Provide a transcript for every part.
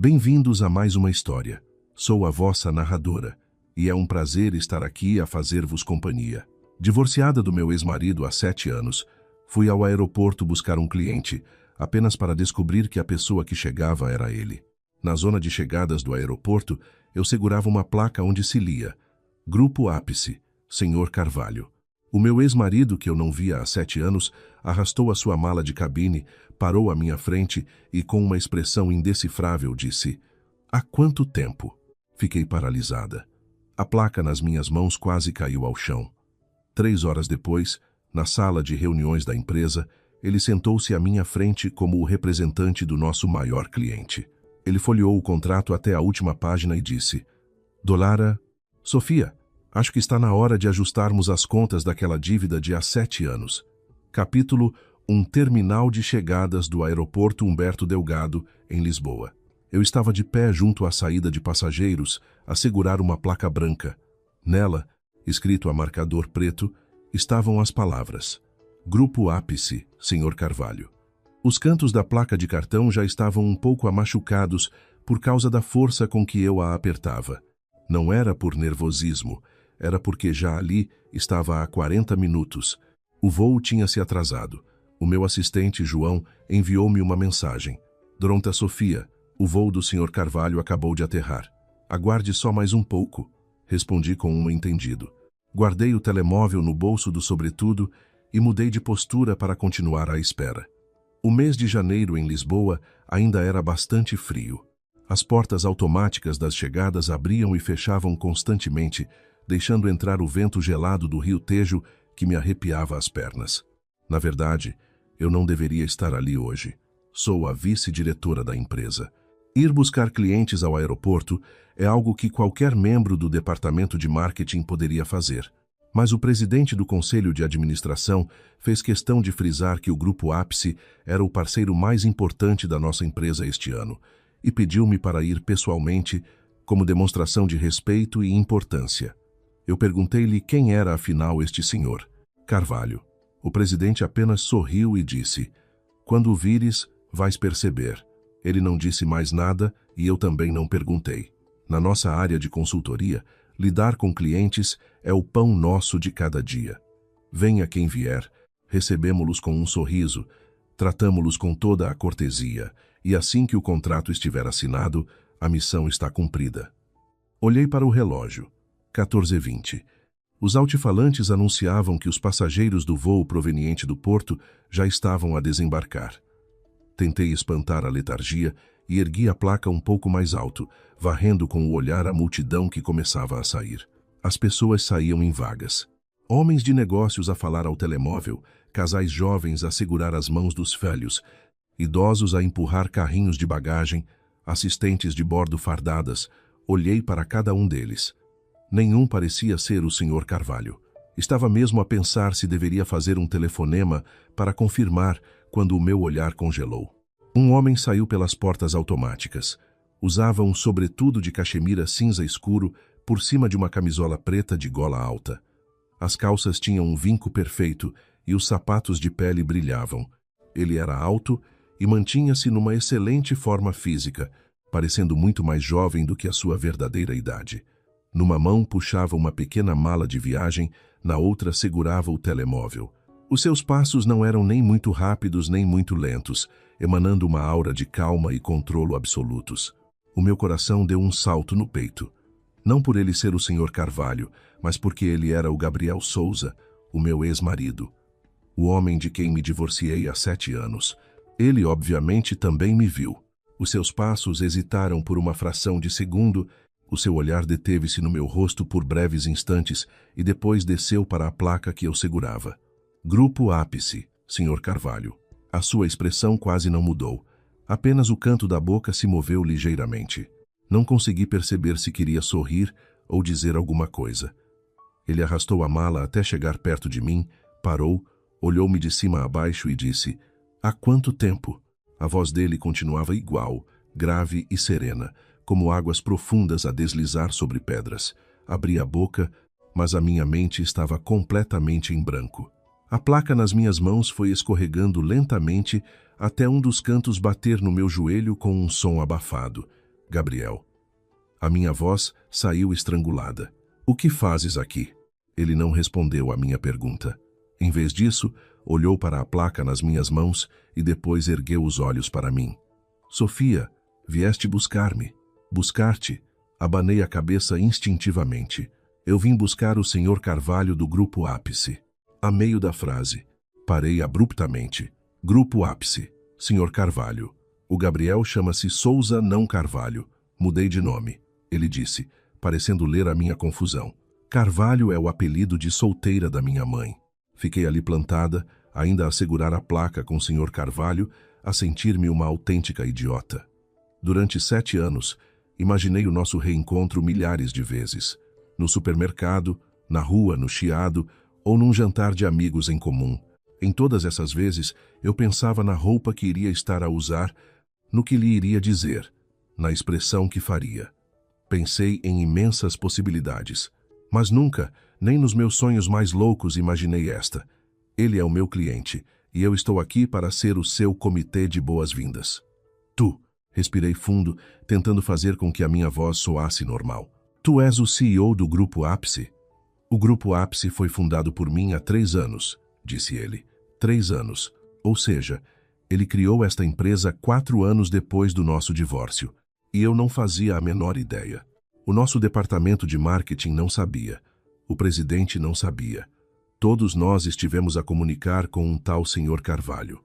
Bem-vindos a mais uma história. Sou a vossa narradora, e é um prazer estar aqui a fazer-vos companhia. Divorciada do meu ex-marido há 7 anos, fui ao aeroporto buscar um cliente, apenas para descobrir que a pessoa que chegava era ele. Na zona de chegadas do aeroporto, eu segurava uma placa onde se lia: Grupo Ápice, Sr. Carvalho. O meu ex-marido, que eu não via há 7 anos, arrastou a sua mala de cabine, parou à minha frente e, com uma expressão indecifrável, disse: "Há quanto tempo?" Fiquei paralisada. A placa nas minhas mãos quase caiu ao chão. 3 horas depois, na sala de reuniões da empresa, ele sentou-se à minha frente como o representante do nosso maior cliente. Ele folheou o contrato até a última página e disse: "Dolara, Sofia, acho que está na hora de ajustarmos as contas daquela dívida de há 7 anos. Capítulo: um terminal de chegadas do aeroporto Humberto Delgado, em Lisboa. Eu estava de pé junto à saída de passageiros, a segurar uma placa branca. Nela, escrito a marcador preto, estavam as palavras: Grupo Ápice, Sr. Carvalho. Os cantos da placa de cartão já estavam um pouco machucados por causa da força com que eu a apertava. Não era por nervosismo, era porque já ali estava há 40 minutos. O voo tinha se atrasado. O meu assistente, João, enviou-me uma mensagem: "Dronta Sofia, o voo do Sr. Carvalho acabou de aterrar. Aguarde só mais um pouco", respondi com um entendido. Guardei o telemóvel no bolso do sobretudo e mudei de postura para continuar à espera. O mês de janeiro em Lisboa ainda era bastante frio. As portas automáticas das chegadas abriam e fechavam constantemente, deixando entrar o vento gelado do rio Tejo que me arrepiava as pernas. Na verdade, eu não deveria estar ali hoje. Sou a vice-diretora da empresa. Ir buscar clientes ao aeroporto é algo que qualquer membro do departamento de marketing poderia fazer. Mas o presidente do conselho de administração fez questão de frisar que o Grupo Ápice era o parceiro mais importante da nossa empresa este ano e pediu-me para ir pessoalmente como demonstração de respeito e importância. Eu perguntei-lhe quem era afinal este senhor. Carvalho. O presidente apenas sorriu e disse: "Quando o vires, vais perceber." Ele não disse mais nada e eu também não perguntei. Na nossa área de consultoria, lidar com clientes é o pão nosso de cada dia. Venha quem vier, recebemo-los com um sorriso, tratamo-los com toda a cortesia, e assim que o contrato estiver assinado, a missão está cumprida. Olhei para o relógio. 14h20. Os altifalantes anunciavam que os passageiros do voo proveniente do porto já estavam a desembarcar. Tentei espantar a letargia e ergui a placa um pouco mais alto, varrendo com o olhar a multidão que começava a sair. As pessoas saíam em vagas. Homens de negócios a falar ao telemóvel, casais jovens a segurar as mãos dos filhos, idosos a empurrar carrinhos de bagagem, assistentes de bordo fardadas. Olhei para cada um deles. Nenhum parecia ser o Sr. Carvalho. Estava mesmo a pensar se deveria fazer um telefonema para confirmar quando o meu olhar congelou. Um homem saiu pelas portas automáticas. Usava um sobretudo de cachemira cinza escuro por cima de uma camisola preta de gola alta. As calças tinham um vinco perfeito e os sapatos de pele brilhavam. Ele era alto e mantinha-se numa excelente forma física, parecendo muito mais jovem do que a sua verdadeira idade. Numa mão puxava uma pequena mala de viagem, na outra segurava o telemóvel. Os seus passos não eram nem muito rápidos nem muito lentos, emanando uma aura de calma e controlo absolutos. O meu coração deu um salto no peito. Não por ele ser o Sr. Carvalho, mas porque ele era o Gabriel Souza, o meu ex-marido. O homem de quem me divorciei há 7 anos. Ele, obviamente, também me viu. Os seus passos hesitaram por uma fração de segundo. O seu olhar deteve-se no meu rosto por breves instantes e depois desceu para a placa que eu segurava. Grupo Ápice, Sr. Carvalho. A sua expressão quase não mudou. Apenas o canto da boca se moveu ligeiramente. Não consegui perceber se queria sorrir ou dizer alguma coisa. Ele arrastou a mala até chegar perto de mim, parou, olhou-me de cima a baixo e disse: "Há quanto tempo?" A voz dele continuava igual, grave e serena, como águas profundas a deslizar sobre pedras. Abri a boca, mas a minha mente estava completamente em branco. A placa nas minhas mãos foi escorregando lentamente até um dos cantos bater no meu joelho com um som abafado. Gabriel. A minha voz saiu estrangulada. O que fazes aqui? Ele não respondeu à minha pergunta. Em vez disso, olhou para a placa nas minhas mãos e depois ergueu os olhos para mim. Sofia, vieste buscar-me. Buscar-te. Abanei a cabeça instintivamente. Eu vim buscar o Sr. Carvalho do Grupo Ápice. A meio da frase, parei abruptamente. Grupo Ápice. Sr. Carvalho. O Gabriel chama-se Souza, não Carvalho. Mudei de nome. Ele disse, parecendo ler a minha confusão. Carvalho é o apelido de solteira da minha mãe. Fiquei ali plantada, ainda a segurar a placa com o Sr. Carvalho, a sentir-me uma autêntica idiota. Durante 7 anos, imaginei o nosso reencontro milhares de vezes. No supermercado, na rua, no chiado, ou num jantar de amigos em comum. Em todas essas vezes, eu pensava na roupa que iria estar a usar, no que lhe iria dizer, na expressão que faria. Pensei em imensas possibilidades, mas nunca, nem nos meus sonhos mais loucos, imaginei esta. Ele é o meu cliente, e eu estou aqui para ser o seu comitê de boas-vindas. Tu, respirei fundo, tentando fazer com que a minha voz soasse normal. Tu és o CEO do Grupo Ápice? O Grupo Ápice foi fundado por mim há 3 anos, disse ele. 3 anos. Ou seja, ele criou esta empresa 4 anos depois do nosso divórcio. E eu não fazia a menor ideia. O nosso departamento de marketing não sabia. O presidente não sabia. Todos nós estivemos a comunicar com um tal Sr. Carvalho.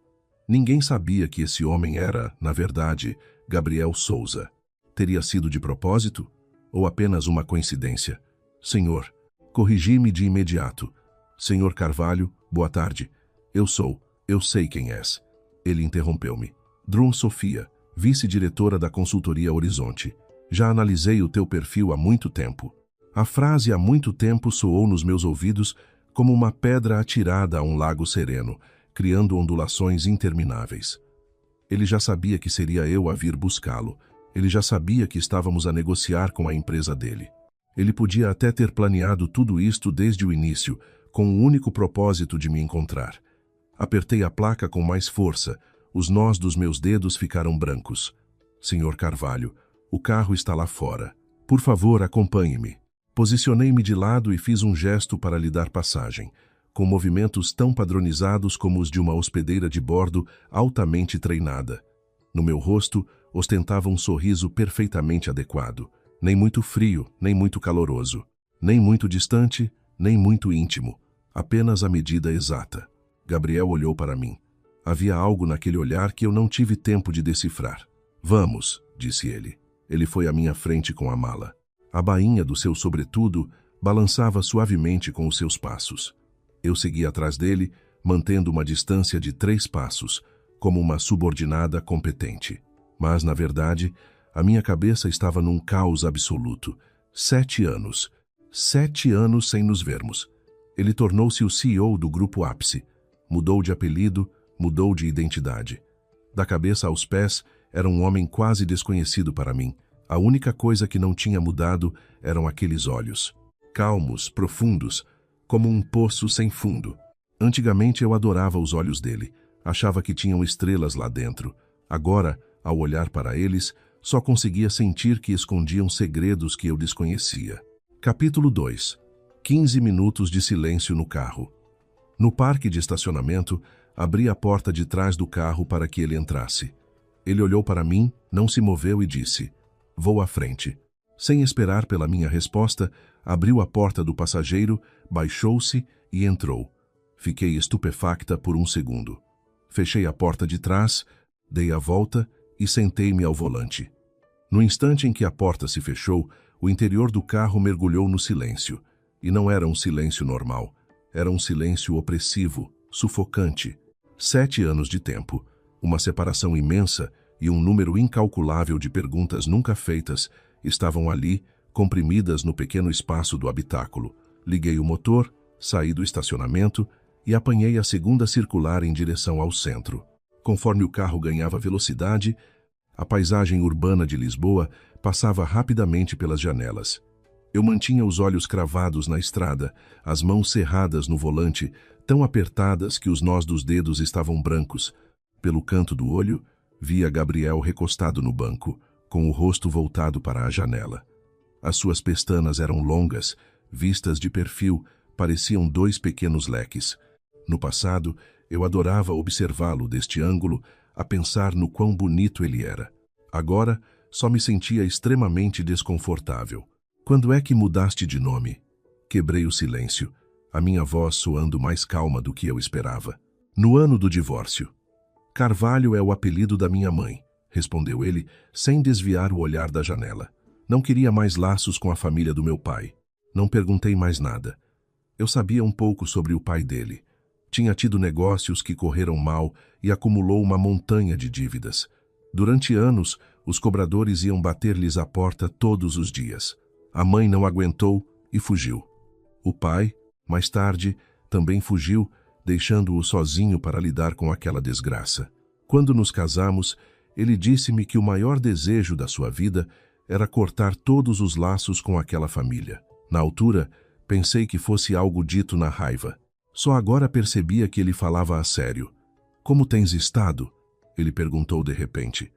Ninguém sabia que esse homem era, na verdade, Gabriel Souza. Teria sido de propósito? Ou apenas uma coincidência? Senhor, corrigi-me de imediato. Sr. Carvalho, boa tarde. Eu sei quem és. Ele interrompeu-me. Drum Sofia, vice-diretora da consultoria Horizonte. Já analisei o teu perfil há muito tempo. A frase há muito tempo soou nos meus ouvidos como uma pedra atirada a um lago sereno, criando ondulações intermináveis. Ele já sabia que seria eu a vir buscá-lo. Ele já sabia que estávamos a negociar com a empresa dele. Ele podia até ter planeado tudo isto desde o início, com o único propósito de me encontrar. Apertei a placa com mais força. Os nós dos meus dedos ficaram brancos. Sr. Carvalho, o carro está lá fora. Por favor, acompanhe-me. Posicionei-me de lado e fiz um gesto para lhe dar passagem, com movimentos tão padronizados como os de uma hospedeira de bordo altamente treinada. No meu rosto, ostentava um sorriso perfeitamente adequado, nem muito frio, nem muito caloroso, nem muito distante, nem muito íntimo, apenas a medida exata. Gabriel olhou para mim. Havia algo naquele olhar que eu não tive tempo de decifrar. Vamos, disse ele. Ele foi à minha frente com a mala. A bainha do seu sobretudo balançava suavemente com os seus passos. Eu segui atrás dele, mantendo uma distância de 3 passos, como uma subordinada competente. Mas, na verdade, a minha cabeça estava num caos absoluto. 7 anos. 7 anos sem nos vermos. Ele tornou-se o CEO do Grupo Ápice. Mudou de apelido, mudou de identidade. Da cabeça aos pés, era um homem quase desconhecido para mim. A única coisa que não tinha mudado eram aqueles olhos. Calmos, profundos, como um poço sem fundo. Antigamente eu adorava os olhos dele. Achava que tinham estrelas lá dentro. Agora, ao olhar para eles, só conseguia sentir que escondiam segredos que eu desconhecia. Capítulo 2. 15 minutos de silêncio no carro. No parque de estacionamento, abri a porta de trás do carro para que ele entrasse. Ele olhou para mim, não se moveu e disse: "Vou à frente." Sem esperar pela minha resposta, abriu a porta do passageiro, baixou-se e entrou. Fiquei estupefacta por um segundo. Fechei a porta de trás, dei a volta e sentei-me ao volante. No instante em que a porta se fechou, o interior do carro mergulhou no silêncio. E não era um silêncio normal. Era um silêncio opressivo, sufocante. 7 anos de tempo, uma separação imensa e um número incalculável de perguntas nunca feitas estavam ali, comprimidas no pequeno espaço do habitáculo. Liguei o motor, saí do estacionamento e apanhei a segunda circular em direção ao centro. Conforme o carro ganhava velocidade, a paisagem urbana de Lisboa passava rapidamente pelas janelas. Eu mantinha os olhos cravados na estrada, as mãos cerradas no volante, tão apertadas que os nós dos dedos estavam brancos. Pelo canto do olho, via Gabriel recostado no banco, com o rosto voltado para a janela. As suas pestanas eram longas, vistas de perfil, pareciam 2 pequenos leques. No passado, eu adorava observá-lo deste ângulo, a pensar no quão bonito ele era. Agora, só me sentia extremamente desconfortável. Quando é que mudaste de nome? Quebrei o silêncio, a minha voz soando mais calma do que eu esperava. No ano do divórcio. Carvalho é o apelido da minha mãe, respondeu ele, sem desviar o olhar da janela. Não queria mais laços com a família do meu pai. Não perguntei mais nada. Eu sabia um pouco sobre o pai dele. Tinha tido negócios que correram mal e acumulou uma montanha de dívidas. Durante anos, os cobradores iam bater-lhes à porta todos os dias. A mãe não aguentou e fugiu. O pai, mais tarde, também fugiu, deixando-o sozinho para lidar com aquela desgraça. Quando nos casamos, ele disse-me que o maior desejo da sua vida era cortar todos os laços com aquela família. Na altura, pensei que fosse algo dito na raiva. Só agora percebia que ele falava a sério. Como tens estado? Ele perguntou de repente.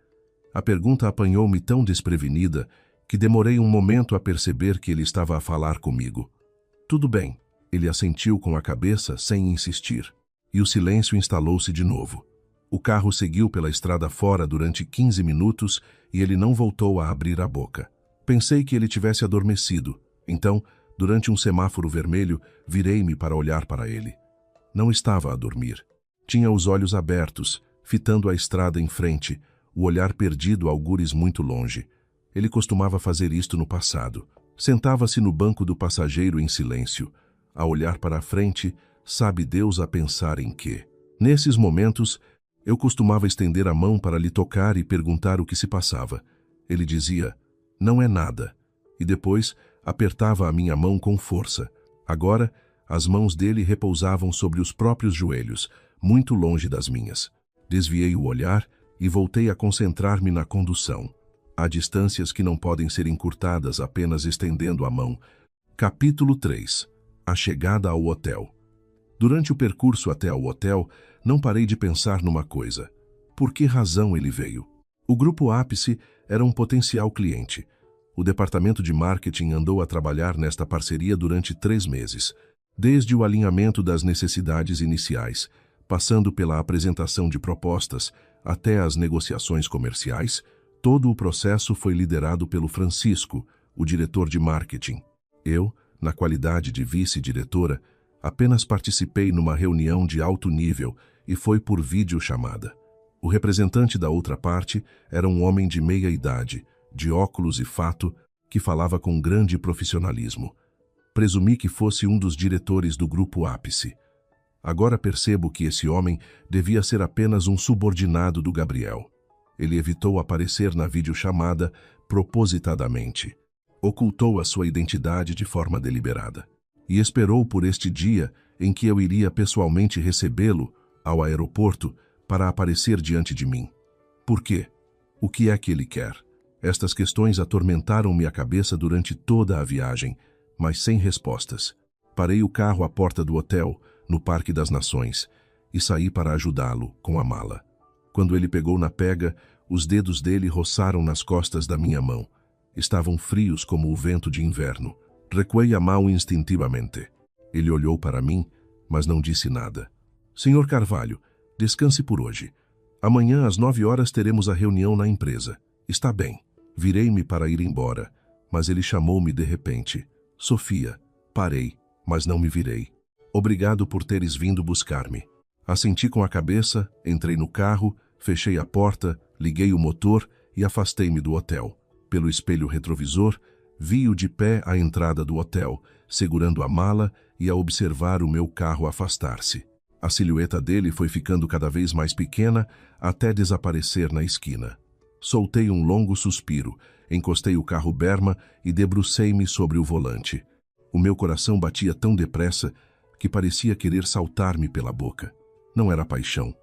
A pergunta apanhou-me tão desprevenida que demorei um momento a perceber que ele estava a falar comigo. Tudo bem, ele assentiu com a cabeça sem insistir. E o silêncio instalou-se de novo. O carro seguiu pela estrada fora durante 15 minutos e ele não voltou a abrir a boca. Pensei que ele tivesse adormecido. Então, durante um semáforo vermelho, virei-me para olhar para ele. Não estava a dormir. Tinha os olhos abertos, fitando a estrada em frente, o olhar perdido a algures muito longe. Ele costumava fazer isto no passado. Sentava-se no banco do passageiro em silêncio, a olhar para a frente, sabe Deus a pensar em quê. Nesses momentos, eu costumava estender a mão para lhe tocar e perguntar o que se passava. Ele dizia, não é nada, e depois apertava a minha mão com força. Agora, as mãos dele repousavam sobre os próprios joelhos, muito longe das minhas. Desviei o olhar e voltei a concentrar-me na condução. Há distâncias que não podem ser encurtadas apenas estendendo a mão. Capítulo 3. A chegada ao hotel. Durante o percurso até ao hotel, não parei de pensar numa coisa. Por que razão ele veio? O Grupo Ápice era um potencial cliente. O departamento de marketing andou a trabalhar nesta parceria durante 3 meses, desde o alinhamento das necessidades iniciais, passando pela apresentação de propostas, até as negociações comerciais. Todo o processo foi liderado pelo Francisco, o diretor de marketing. Eu, na qualidade de vice-diretora, apenas participei numa reunião de alto nível e foi por videochamada. O representante da outra parte era um homem de meia idade, de óculos e fato, que falava com grande profissionalismo. Presumi que fosse um dos diretores do Grupo Ápice. Agora percebo que esse homem devia ser apenas um subordinado do Gabriel. Ele evitou aparecer na videochamada propositadamente. Ocultou a sua identidade de forma deliberada. E esperou por este dia em que eu iria pessoalmente recebê-lo ao aeroporto para aparecer diante de mim. Por quê? O que é que ele quer? Estas questões atormentaram-me a cabeça durante toda a viagem, mas sem respostas. Parei o carro à porta do hotel, no Parque das Nações, e saí para ajudá-lo com a mala. Quando ele pegou na pega, os dedos dele roçaram nas costas da minha mão. Estavam frios como o vento de inverno. Recuei a mão instintivamente. Ele olhou para mim, mas não disse nada. Senhor Carvalho, descanse por hoje. Amanhã às 9 horas teremos a reunião na empresa. Está bem. Virei-me para ir embora, mas ele chamou-me de repente. Sofia. Parei, mas não me virei. Obrigado por teres vindo buscar-me. Assenti com a cabeça, entrei no carro, fechei a porta, liguei o motor e afastei-me do hotel. Pelo espelho retrovisor, vi-o de pé à entrada do hotel, segurando a mala e a observar o meu carro afastar-se. A silhueta dele foi ficando cada vez mais pequena até desaparecer na esquina. Soltei um longo suspiro, encostei o carro berma e debrucei-me sobre o volante. O meu coração batia tão depressa que parecia querer saltar-me pela boca. Não era paixão,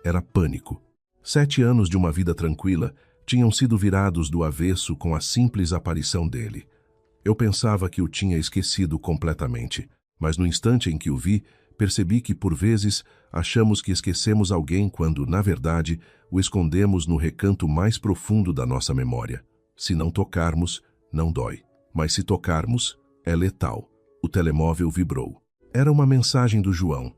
era pânico. 7 anos de uma vida tranquila tinham sido virados do avesso com a simples aparição dele. Eu pensava que o tinha esquecido completamente, mas no instante em que o vi, percebi que, por vezes, achamos que esquecemos alguém quando, na verdade, o escondemos no recanto mais profundo da nossa memória. Se não tocarmos, não dói. Mas se tocarmos, é letal. O telemóvel vibrou. Era uma mensagem do João.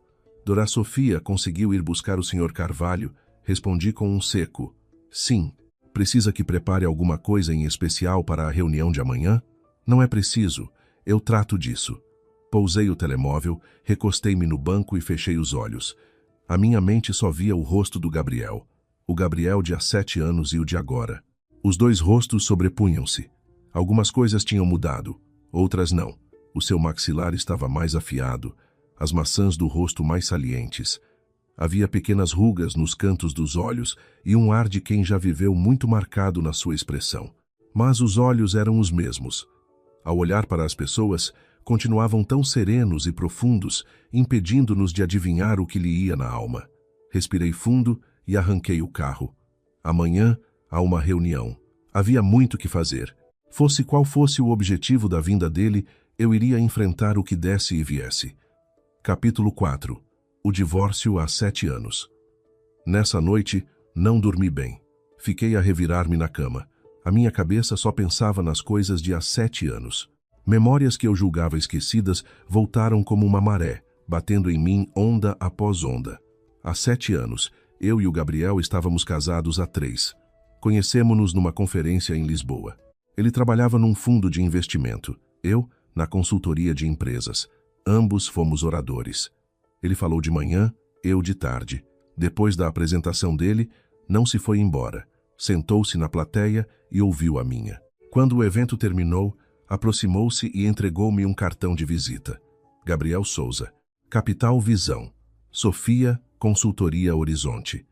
Dora Sofia conseguiu ir buscar o Sr. Carvalho. Respondi com um seco. Sim. Precisa que prepare alguma coisa em especial para a reunião de amanhã? Não é preciso. Eu trato disso. Pousei o telemóvel, recostei-me no banco e fechei os olhos. A minha mente só via o rosto do Gabriel. O Gabriel de há 7 anos e o de agora. Os dois rostos sobrepunham-se. Algumas coisas tinham mudado, outras não. O seu maxilar estava mais afiado, as maçãs do rosto mais salientes. Havia pequenas rugas nos cantos dos olhos e um ar de quem já viveu muito marcado na sua expressão. Mas os olhos eram os mesmos. Ao olhar para as pessoas, continuavam tão serenos e profundos, impedindo-nos de adivinhar o que lhe ia na alma. Respirei fundo e arranquei o carro. Amanhã há uma reunião. Havia muito que fazer. Fosse qual fosse o objetivo da vinda dele, eu iria enfrentar o que desse e viesse. Capítulo 4. O divórcio há 7 anos. Nessa noite, não dormi bem. Fiquei a revirar-me na cama. A minha cabeça só pensava nas coisas de há 7 anos. Memórias que eu julgava esquecidas voltaram como uma maré, batendo em mim onda após onda. Há 7 anos, eu e o Gabriel estávamos casados há 3. Conhecemo-nos numa conferência em Lisboa. Ele trabalhava num fundo de investimento, eu na consultoria de empresas. Ambos fomos oradores. Ele falou de manhã, eu de tarde. Depois da apresentação dele, não se foi embora. Sentou-se na plateia e ouviu a minha. Quando o evento terminou, aproximou-se e entregou-me um cartão de visita. Gabriel Souza, Capital Visão, Sofia, Consultoria Horizonte.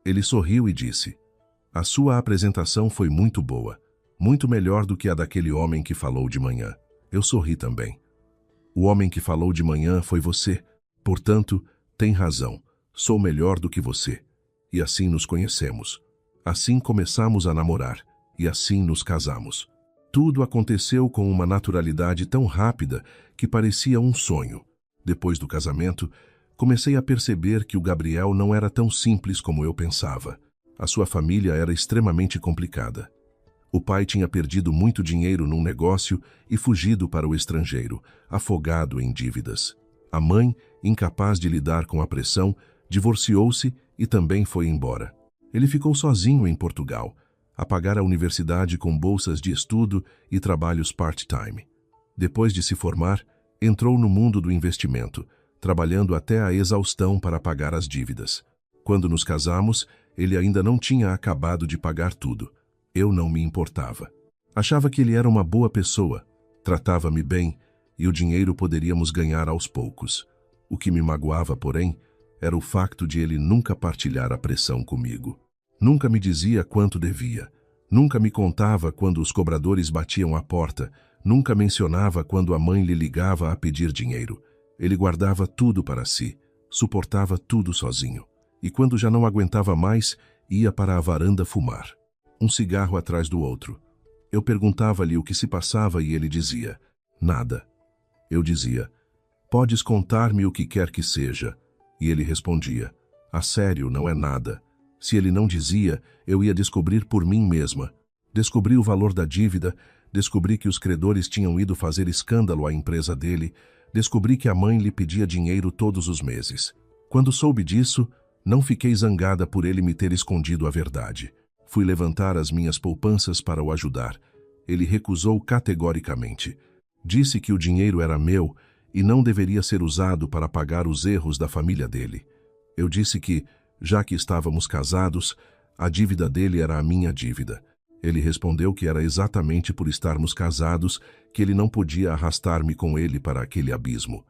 Ele sorriu e disse: a sua apresentação foi muito boa, muito melhor do que a daquele homem que falou de manhã. Eu sorri também. O homem que falou de manhã foi você. Portanto, tem razão. Sou melhor do que você. E assim nos conhecemos. Assim começamos a namorar. E assim nos casamos. Tudo aconteceu com uma naturalidade tão rápida que parecia um sonho. Depois do casamento, comecei a perceber que o Gabriel não era tão simples como eu pensava. A sua família era extremamente complicada. O pai tinha perdido muito dinheiro num negócio e fugido para o estrangeiro, afogado em dívidas. A mãe, incapaz de lidar com a pressão, divorciou-se e também foi embora. Ele ficou sozinho em Portugal, a pagar a universidade com bolsas de estudo e trabalhos part-time. Depois de se formar, entrou no mundo do investimento, trabalhando até a exaustão para pagar as dívidas. Quando nos casamos, ele ainda não tinha acabado de pagar tudo. Eu não me importava. Achava que ele era uma boa pessoa, tratava-me bem e o dinheiro poderíamos ganhar aos poucos. O que me magoava, porém, era o facto de ele nunca partilhar a pressão comigo. Nunca me dizia quanto devia. Nunca me contava quando os cobradores batiam à porta. Nunca mencionava quando a mãe lhe ligava a pedir dinheiro. Ele guardava tudo para si, suportava tudo sozinho. E quando já não aguentava mais, ia para a varanda fumar. Um cigarro atrás do outro. Eu perguntava-lhe o que se passava e ele dizia: nada. Eu dizia: podes contar-me o que quer que seja. E ele respondia: a sério, não é nada. Se ele não dizia, eu ia descobrir por mim mesma. Descobri o valor da dívida, descobri que os credores tinham ido fazer escândalo à empresa dele, descobri que a mãe lhe pedia dinheiro todos os meses. Quando soube disso, não fiquei zangada por ele me ter escondido a verdade. Fui levantar as minhas poupanças para o ajudar. Ele recusou categoricamente. Disse que o dinheiro era meu e não deveria ser usado para pagar os erros da família dele. Eu disse que, já que estávamos casados, a dívida dele era a minha dívida. Ele respondeu que era exatamente por estarmos casados que ele não podia arrastar-me com ele para aquele abismo.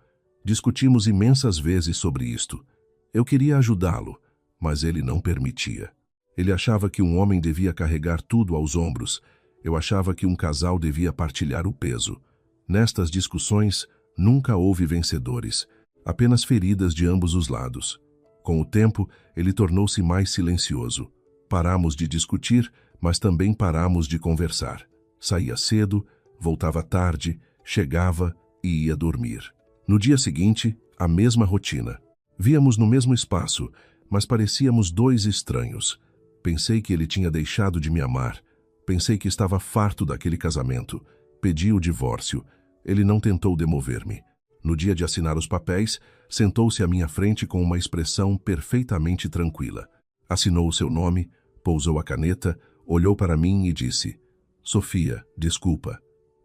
Discutimos imensas vezes sobre isto. Eu queria ajudá-lo, mas ele não permitia. Ele achava que um homem devia carregar tudo aos ombros. Eu achava que um casal devia partilhar o peso. Nestas discussões, nunca houve vencedores, apenas feridas de ambos os lados. Com o tempo, ele tornou-se mais silencioso. Paramos de discutir, mas também paramos de conversar. Saía cedo, voltava tarde, chegava e ia dormir. No dia seguinte, a mesma rotina. Víamos no mesmo espaço, mas parecíamos dois estranhos. Pensei que ele tinha deixado de me amar. Pensei que estava farto daquele casamento. Pedi o divórcio. Ele não tentou demover-me. No dia de assinar os papéis, sentou-se à minha frente com uma expressão perfeitamente tranquila. Assinou o seu nome, pousou a caneta, olhou para mim e disse: Sofia, desculpa.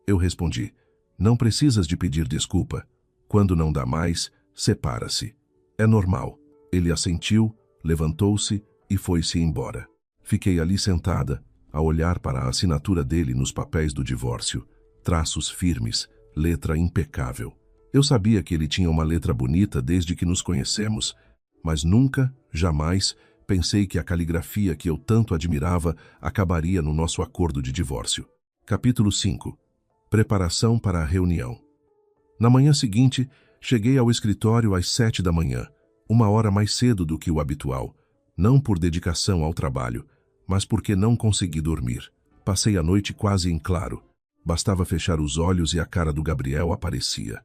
Eu respondi: não precisas de pedir desculpa. Quando não dá mais, separa-se. É normal. Ele assentiu, levantou-se e foi-se embora. Fiquei ali sentada, a olhar para a assinatura dele nos papéis do divórcio. Traços firmes, letra impecável. Eu sabia que ele tinha uma letra bonita desde que nos conhecemos, mas nunca, jamais, pensei que a caligrafia que eu tanto admirava acabaria no nosso acordo de divórcio. Capítulo 5. Preparação para a reunião. Na manhã seguinte, cheguei ao escritório às 7 da manhã, 1 hora mais cedo do que o habitual, não por dedicação ao trabalho, mas porque não consegui dormir. Passei a noite quase em claro. Bastava fechar os olhos e a cara do Gabriel aparecia.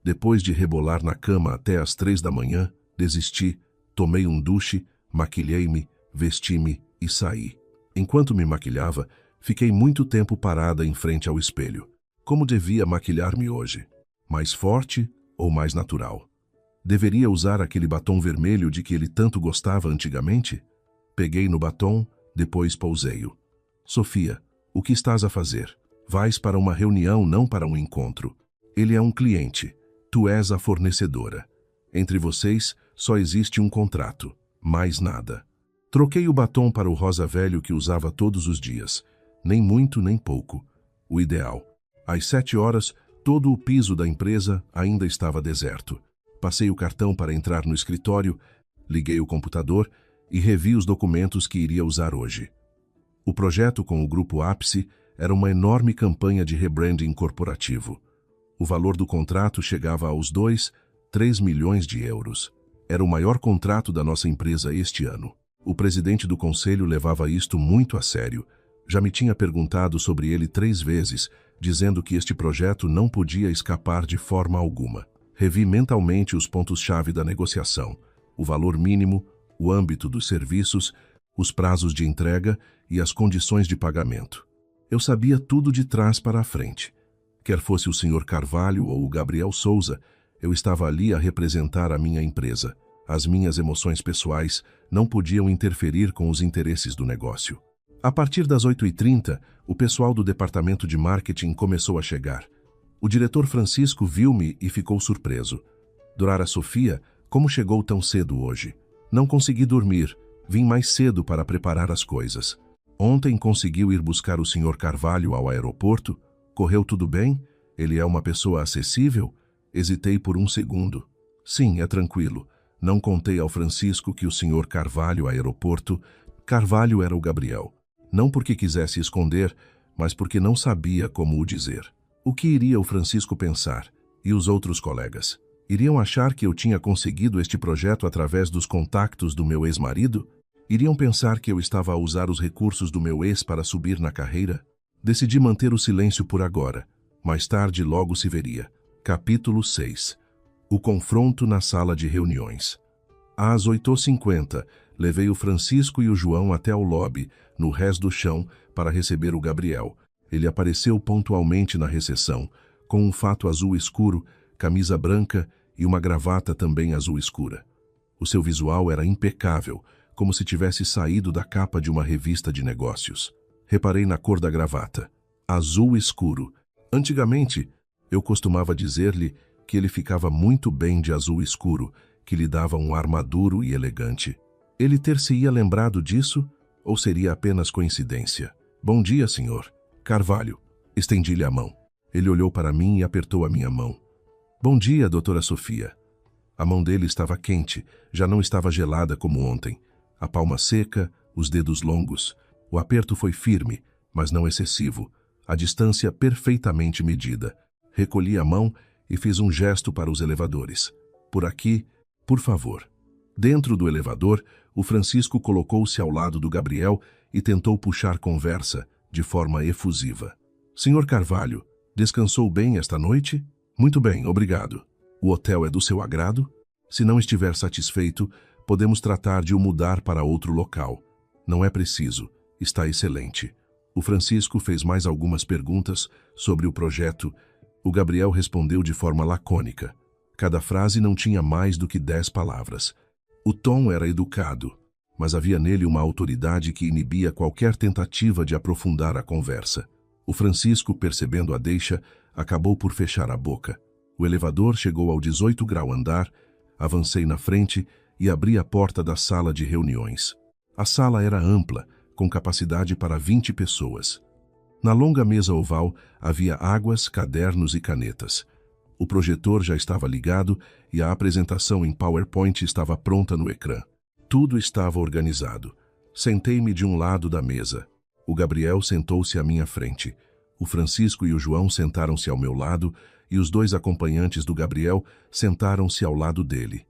Depois de rebolar na cama até às 3 da manhã, desisti, tomei um duche, maquilhei-me, vesti-me e saí. Enquanto me maquilhava, fiquei muito tempo parada em frente ao espelho. Como devia maquilhar-me hoje? Mais forte ou mais natural? Deveria usar aquele batom vermelho de que ele tanto gostava antigamente? Peguei no batom, depois pousei-o. Sofia, o que estás a fazer? Vais para uma reunião, não para um encontro. Ele é um cliente. Tu és a fornecedora. Entre vocês, só existe um contrato. Mais nada. Troquei o batom para o rosa velho que usava todos os dias. Nem muito, nem pouco. O ideal. Às 7 horas, todo o piso da empresa ainda estava deserto. Passei o cartão para entrar no escritório, liguei o computador e revi os documentos que iria usar hoje. O projeto com o Grupo Ápice era uma enorme campanha de rebranding corporativo. O valor do contrato chegava aos 3 milhões de euros. Era o maior contrato da nossa empresa este ano. O presidente do conselho levava isto muito a sério. Já me tinha perguntado sobre ele 3 vezes, dizendo que este projeto não podia escapar de forma alguma. Revi mentalmente os pontos-chave da negociação: o valor mínimo, o âmbito dos serviços, os prazos de entrega e as condições de pagamento. Eu sabia tudo de trás para a frente. Quer fosse o Sr. Carvalho ou o Gabriel Souza, eu estava ali a representar a minha empresa. As minhas emoções pessoais não podiam interferir com os interesses do negócio. A partir das 8h30, o pessoal do departamento de marketing começou a chegar. O diretor Francisco viu-me e ficou surpreso. Dorara Sofia, como chegou tão cedo hoje? Não consegui dormir. Vim mais cedo para preparar as coisas. Ontem conseguiu ir buscar o Sr. Carvalho ao aeroporto? Correu tudo bem? Ele é uma pessoa acessível? Hesitei por um segundo. Sim, é tranquilo. Não contei ao Francisco que o Sr. Carvalho ao aeroporto. Carvalho era o Gabriel. Não porque quisesse esconder, mas porque não sabia como o dizer. O que iria o Francisco pensar? E os outros colegas? Iriam achar que eu tinha conseguido este projeto através dos contactos do meu ex-marido? Iriam pensar que eu estava a usar os recursos do meu ex para subir na carreira? Decidi manter o silêncio por agora. Mais tarde logo se veria. Capítulo 6. O confronto na sala de reuniões. Às 8h50, levei o Francisco e o João até o lobby, no rés do chão, para receber o Gabriel. Ele apareceu pontualmente na recepção, com um fato azul escuro, camisa branca e uma gravata também azul escura. O seu visual era impecável, como se tivesse saído da capa de uma revista de negócios. Reparei na cor da gravata. Azul escuro. Antigamente, eu costumava dizer-lhe que ele ficava muito bem de azul escuro, que lhe dava um ar maduro e elegante. Ele ter-se-ia lembrado disso, ou seria apenas coincidência? Bom dia, senhor. Carvalho. Estendi-lhe a mão. Ele olhou para mim e apertou a minha mão. Bom dia, doutora Sofia. A mão dele estava quente, já não estava gelada como ontem. A palma seca, os dedos longos. O aperto foi firme, mas não excessivo. A distância perfeitamente medida. Recolhi a mão e fiz um gesto para os elevadores. Por aqui, por favor. Dentro do elevador, o Francisco colocou-se ao lado do Gabriel e tentou puxar conversa de forma efusiva. Senhor Carvalho, descansou bem esta noite? Muito bem, obrigado. O hotel é do seu agrado? Se não estiver satisfeito, podemos tratar de o mudar para outro local. Não é preciso, está excelente. O Francisco fez mais algumas perguntas sobre o projeto. O Gabriel respondeu de forma lacônica. Cada frase não tinha mais do que 10 palavras. O tom era educado, mas havia nele uma autoridade que inibia qualquer tentativa de aprofundar a conversa. O Francisco, percebendo a deixa, acabou por fechar a boca. O elevador chegou ao 18º andar, avancei na frente e abri a porta da sala de reuniões. A sala era ampla, com capacidade para 20 pessoas. Na longa mesa oval havia águas, cadernos e canetas. O projetor já estava ligado e a apresentação em PowerPoint estava pronta no ecrã. Tudo estava organizado. Sentei-me de um lado da mesa. O Gabriel sentou-se à minha frente. O Francisco e o João sentaram-se ao meu lado e os 2 acompanhantes do Gabriel sentaram-se ao lado dele.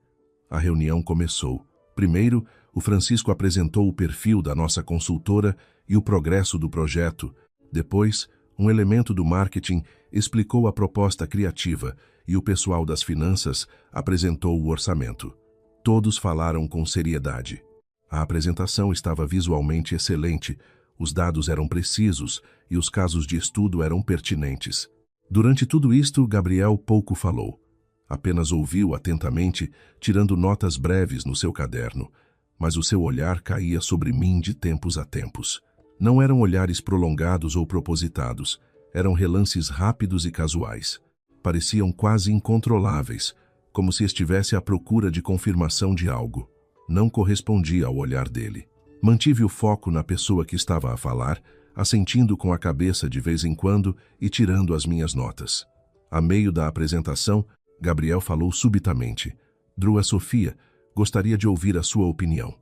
A reunião começou. Primeiro, o Francisco apresentou o perfil da nossa consultora e o progresso do projeto. Depois, um elemento do marketing explicou a proposta criativa e o pessoal das finanças apresentou o orçamento. Todos falaram com seriedade. A apresentação estava visualmente excelente, os dados eram precisos e os casos de estudo eram pertinentes. Durante tudo isto, Gabriel pouco falou. Apenas ouviu atentamente, tirando notas breves no seu caderno, mas o seu olhar caía sobre mim de tempos a tempos. Não eram olhares prolongados ou propositados, eram relances rápidos e casuais. Pareciam quase incontroláveis, como se estivesse à procura de confirmação de algo. Não correspondia ao olhar dele. Mantive o foco na pessoa que estava a falar, assentindo com a cabeça de vez em quando e tirando as minhas notas. A meio da apresentação, Gabriel falou subitamente. Drua Sofia, gostaria de ouvir a sua opinião.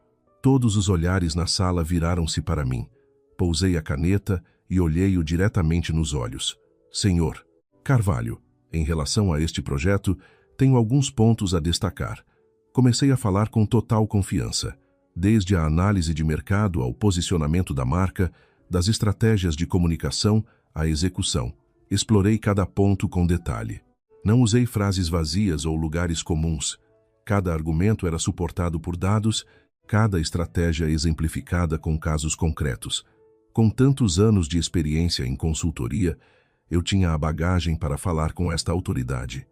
Todos os olhares na sala viraram-se para mim. Pousei a caneta e olhei-o diretamente nos olhos. Senhor Carvalho, em relação a este projeto, tenho alguns pontos a destacar. Comecei a falar com total confiança, desde a análise de mercado ao posicionamento da marca, das estratégias de comunicação à execução. Explorei cada ponto com detalhe. Não usei frases vazias ou lugares comuns. Cada argumento era suportado por dados, cada estratégia exemplificada com casos concretos. Com tantos anos de experiência em consultoria, eu tinha a bagagem para falar com esta autoridade.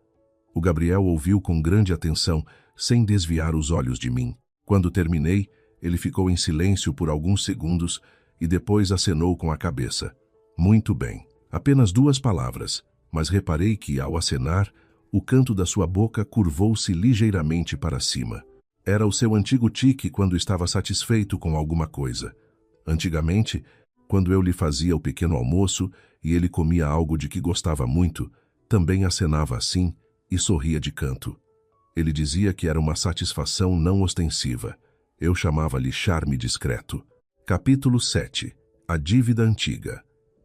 O Gabriel ouviu com grande atenção, sem desviar os olhos de mim. Quando terminei, ele ficou em silêncio por alguns segundos e depois acenou com a cabeça. Muito bem. Apenas 2 palavras, mas reparei que, ao acenar, o canto da sua boca curvou-se ligeiramente para cima. Era o seu antigo tique quando estava satisfeito com alguma coisa. Antigamente, quando eu lhe fazia o pequeno almoço e ele comia algo de que gostava muito, também acenava assim e sorria de canto. Ele dizia que era uma satisfação não ostensiva. Eu chamava-lhe charme discreto. Capítulo 7. A dívida antiga.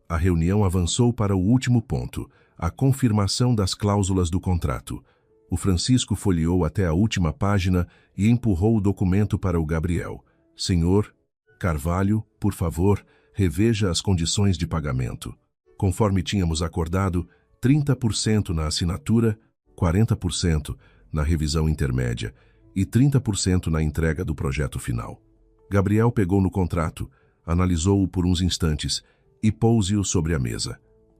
A reunião avançou para o último ponto, a confirmação das cláusulas do contrato. O Francisco folheou até a última página e empurrou o documento para o Gabriel. Senhor Carvalho, por favor, reveja as condições de pagamento. Conforme tínhamos acordado, 30% na assinatura, 40% na revisão intermédia e 30% na entrega do projeto final. Gabriel pegou no contrato, analisou-o por uns instantes e pôs-o sobre a mesa.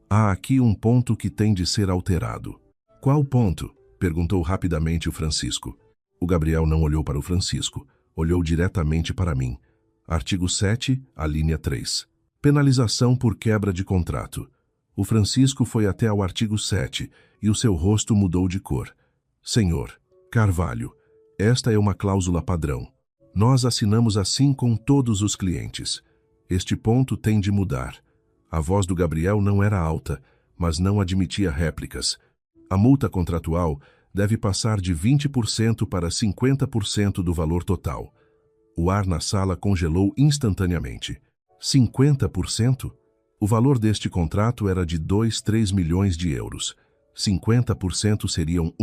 Há aqui um ponto que tem de ser alterado. Qual ponto? Perguntou rapidamente o Francisco. O Gabriel não olhou para o Francisco, olhou diretamente para mim. Artigo 7, a linha 3. Penalização por quebra de contrato. O Francisco foi até ao artigo 7 e o seu rosto mudou de cor. Senhor Carvalho, esta é uma cláusula padrão. Nós assinamos assim com todos os clientes. Este ponto tem de mudar. A voz do Gabriel não era alta, mas não admitia réplicas. A multa contratual deve passar de 20% para 50% do valor total. O ar na sala congelou instantaneamente. 50%? O valor deste contrato era de 2-3 milhões de euros. 50% seriam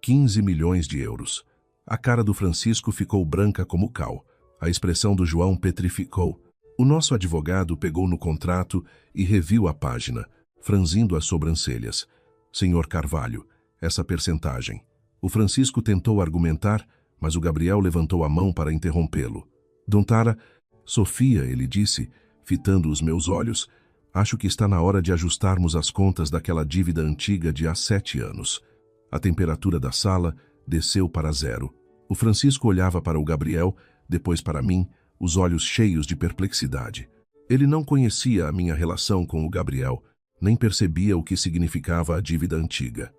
15 milhões de euros. A cara do Francisco ficou branca como cal. A expressão do João petrificou. O nosso advogado pegou no contrato e reviu a página, franzindo as sobrancelhas. Senhor Carvalho, essa percentagem. O Francisco tentou argumentar, mas o Gabriel levantou a mão para interrompê-lo. Dontara Sofia, ele disse, fitando os meus olhos, Acho que está na hora de ajustarmos as contas daquela dívida antiga de há 7 anos. A temperatura da sala desceu para 0. O Francisco olhava para o Gabriel, depois para mim, os olhos cheios de perplexidade. Ele não conhecia a minha relação com o Gabriel, nem percebia o que significava a dívida antiga.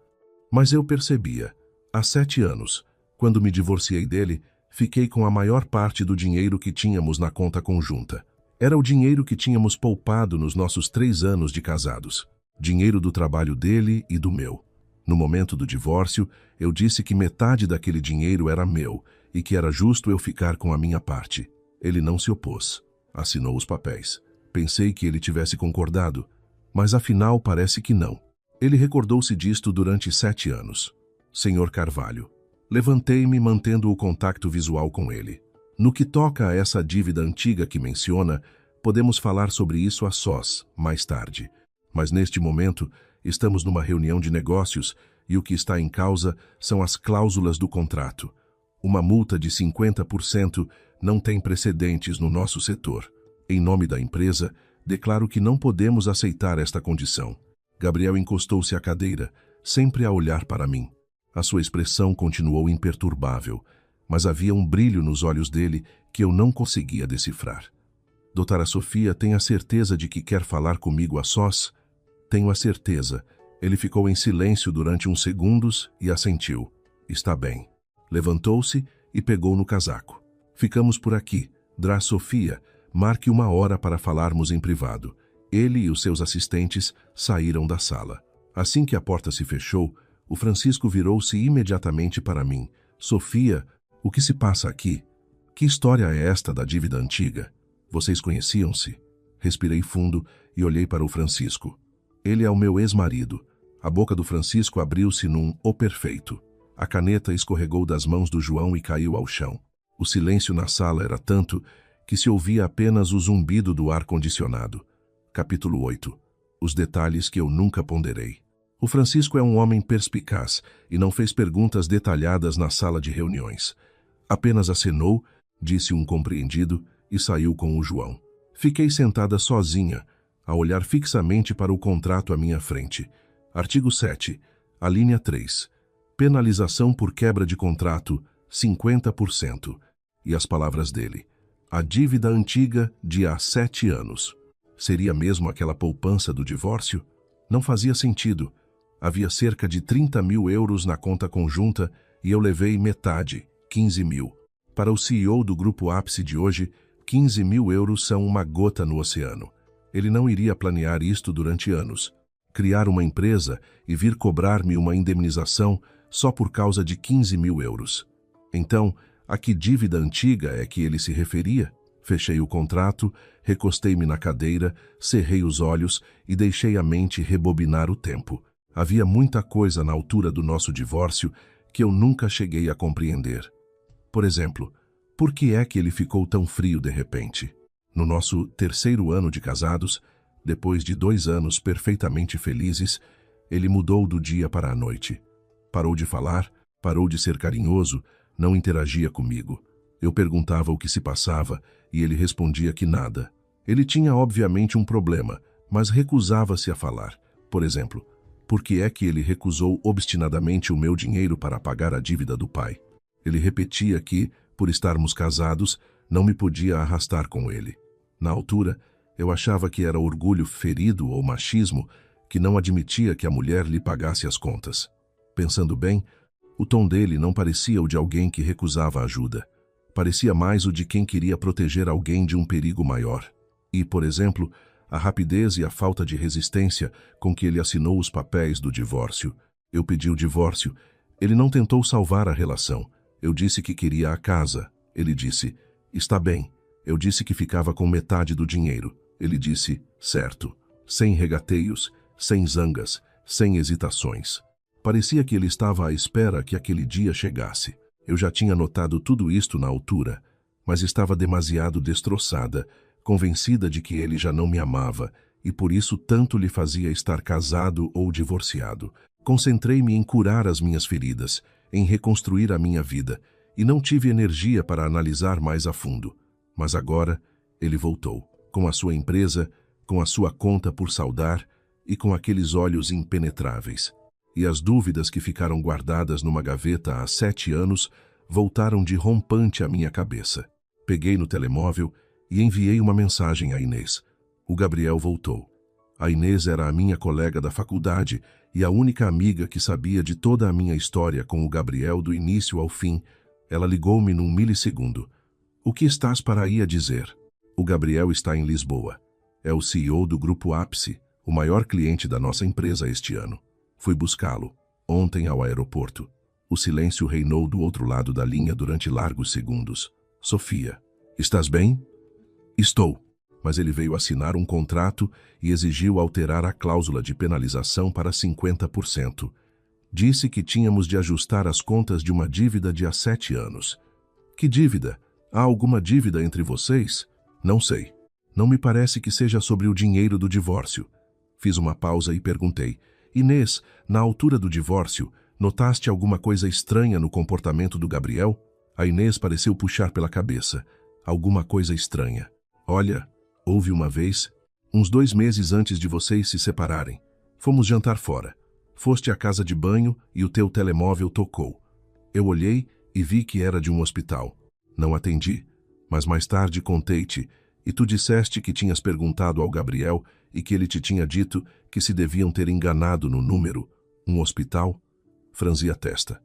Mas eu percebia. Há 7 anos, quando me divorciei dele, fiquei com a maior parte do dinheiro que tínhamos na conta conjunta. Era o dinheiro que tínhamos poupado nos nossos 3 anos de casados. Dinheiro do trabalho dele e do meu. No momento do divórcio, eu disse que metade daquele dinheiro era meu e que era justo eu ficar com a minha parte. Ele não se opôs. Assinou os papéis. Pensei que ele tivesse concordado, mas afinal parece que não. Ele recordou-se disto durante 7 anos. Senhor Carvalho. Levantei-me mantendo o contato visual com ele. No que toca a essa dívida antiga que menciona, podemos falar sobre isso a sós, mais tarde. Mas neste momento, estamos numa reunião de negócios e o que está em causa são as cláusulas do contrato. Uma multa de 50% não tem precedentes no nosso setor. Em nome da empresa, declaro que não podemos aceitar esta condição. Gabriel encostou-se à cadeira, sempre a olhar para mim. A sua expressão continuou imperturbável, mas havia um brilho nos olhos dele que eu não conseguia decifrar. Doutora Sofia tem a certeza de que quer falar comigo a sós? Tenho a certeza. Ele ficou em silêncio durante uns segundos e assentiu. Está bem. Levantou-se e pegou no casaco. Ficamos por aqui. Dra Sofia, marque uma hora para falarmos em privado. Ele e os seus assistentes saíram da sala. Assim que a porta se fechou, o Francisco virou-se imediatamente para mim. Sofia, o que se passa aqui? Que história é esta da dívida antiga? Vocês conheciam-se? Respirei fundo e olhei para o Francisco. Ele é o meu ex-marido. A boca do Francisco abriu-se num "o perfeito". A caneta escorregou das mãos do João e caiu ao chão. O silêncio na sala era tanto que se ouvia apenas o zumbido do ar-condicionado. Capítulo 8. Os detalhes que eu nunca ponderei. O Francisco é um homem perspicaz e não fez perguntas detalhadas na sala de reuniões. Apenas acenou, disse um compreendido e saiu com o João. Fiquei sentada sozinha, a olhar fixamente para o contrato à minha frente. Artigo 7, a linha 3. Penalização por quebra de contrato, 50%. E as palavras dele. A dívida antiga de há 7 anos. Seria mesmo aquela poupança do divórcio? Não fazia sentido. Havia cerca de 30 mil euros na conta conjunta e eu levei metade, 15 mil. Para o CEO do Grupo Ápice de hoje, 15 mil euros são uma gota no oceano. Ele não iria planear isto durante anos. Criar uma empresa e vir cobrar-me uma indemnização só por causa de 15 mil euros. Então, a que dívida antiga é que ele se referia? Fechei o contrato, recostei-me na cadeira, cerrei os olhos e deixei a mente rebobinar o tempo. Havia muita coisa na altura do nosso divórcio que eu nunca cheguei a compreender. Por exemplo, por que é que ele ficou tão frio de repente? No nosso 3º ano de casados, depois de 2 anos perfeitamente felizes, ele mudou do dia para a noite. Parou de falar, parou de ser carinhoso, não interagia comigo. Eu perguntava o que se passava e ele respondia que nada. Ele tinha obviamente um problema, mas recusava-se a falar. Por exemplo, por que é que ele recusou obstinadamente o meu dinheiro para pagar a dívida do pai? Ele repetia que, por estarmos casados, não me podia arrastar com ele. Na altura, eu achava que era orgulho ferido ou machismo que não admitia que a mulher lhe pagasse as contas. Pensando bem, o tom dele não parecia o de alguém que recusava ajuda. Parecia mais o de quem queria proteger alguém de um perigo maior. E, por exemplo, a rapidez e a falta de resistência com que ele assinou os papéis do divórcio. Eu pedi o divórcio. Ele não tentou salvar a relação. Eu disse que queria a casa. Ele disse, está bem. Eu disse que ficava com metade do dinheiro. Ele disse, certo. Sem regateios, sem zangas, sem hesitações. Parecia que ele estava à espera que aquele dia chegasse. Eu já tinha notado tudo isto na altura, mas estava demasiado destroçada, convencida de que ele já não me amava e por isso tanto lhe fazia estar casado ou divorciado. Concentrei-me em curar as minhas feridas, em reconstruir a minha vida, e não tive energia para analisar mais a fundo. Mas agora ele voltou, com a sua empresa, com a sua conta por saldar e com aqueles olhos impenetráveis. E as dúvidas que ficaram guardadas numa gaveta há 7 anos voltaram de rompante à minha cabeça. Peguei no telemóvel e enviei uma mensagem a Inês. O Gabriel voltou. A Inês era a minha colega da faculdade e a única amiga que sabia de toda a minha história com o Gabriel do início ao fim. Ela ligou-me num milissegundo. O que estás para aí a dizer? O Gabriel está em Lisboa. É o CEO do Grupo Ápice, o maior cliente da nossa empresa este ano. Fui buscá-lo, ontem ao aeroporto. O silêncio reinou do outro lado da linha durante largos segundos. Sofia, estás bem? Estou. Mas ele veio assinar um contrato e exigiu alterar a cláusula de penalização para 50%. Disse que tínhamos de ajustar as contas de uma dívida de há 7 anos. Que dívida? Há alguma dívida entre vocês? Não sei. Não me parece que seja sobre o dinheiro do divórcio. Fiz uma pausa e perguntei. Inês, na altura do divórcio, notaste alguma coisa estranha no comportamento do Gabriel? A Inês pareceu puxar pela cabeça. Alguma coisa estranha. Olha, houve uma vez, uns 2 meses antes de vocês se separarem. Fomos jantar fora. Foste à casa de banho e o teu telemóvel tocou. Eu olhei e vi que era de um hospital. Não atendi, mas mais tarde contei-te, e tu disseste que tinhas perguntado ao Gabriel e que ele te tinha dito que se deviam ter enganado no número. Um hospital? Franzi a testa.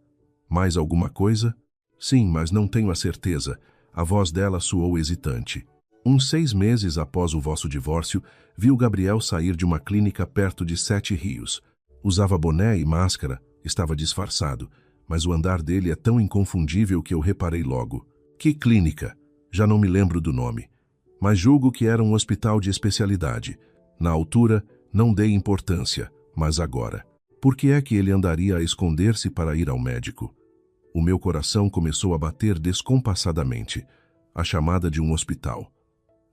Mais alguma coisa? Sim, mas não tenho a certeza. A voz dela soou hesitante. Uns 6 meses após o vosso divórcio, vi o Gabriel sair de uma clínica perto de 7 Rios. Usava boné e máscara, estava disfarçado, mas o andar dele é tão inconfundível que eu reparei logo. Que clínica? Já não me lembro do nome. Mas julgo que era um hospital de especialidade. Na altura, não dei importância, mas agora. Por que é que ele andaria a esconder-se para ir ao médico? O meu coração começou a bater descompassadamente. A chamada de um hospital.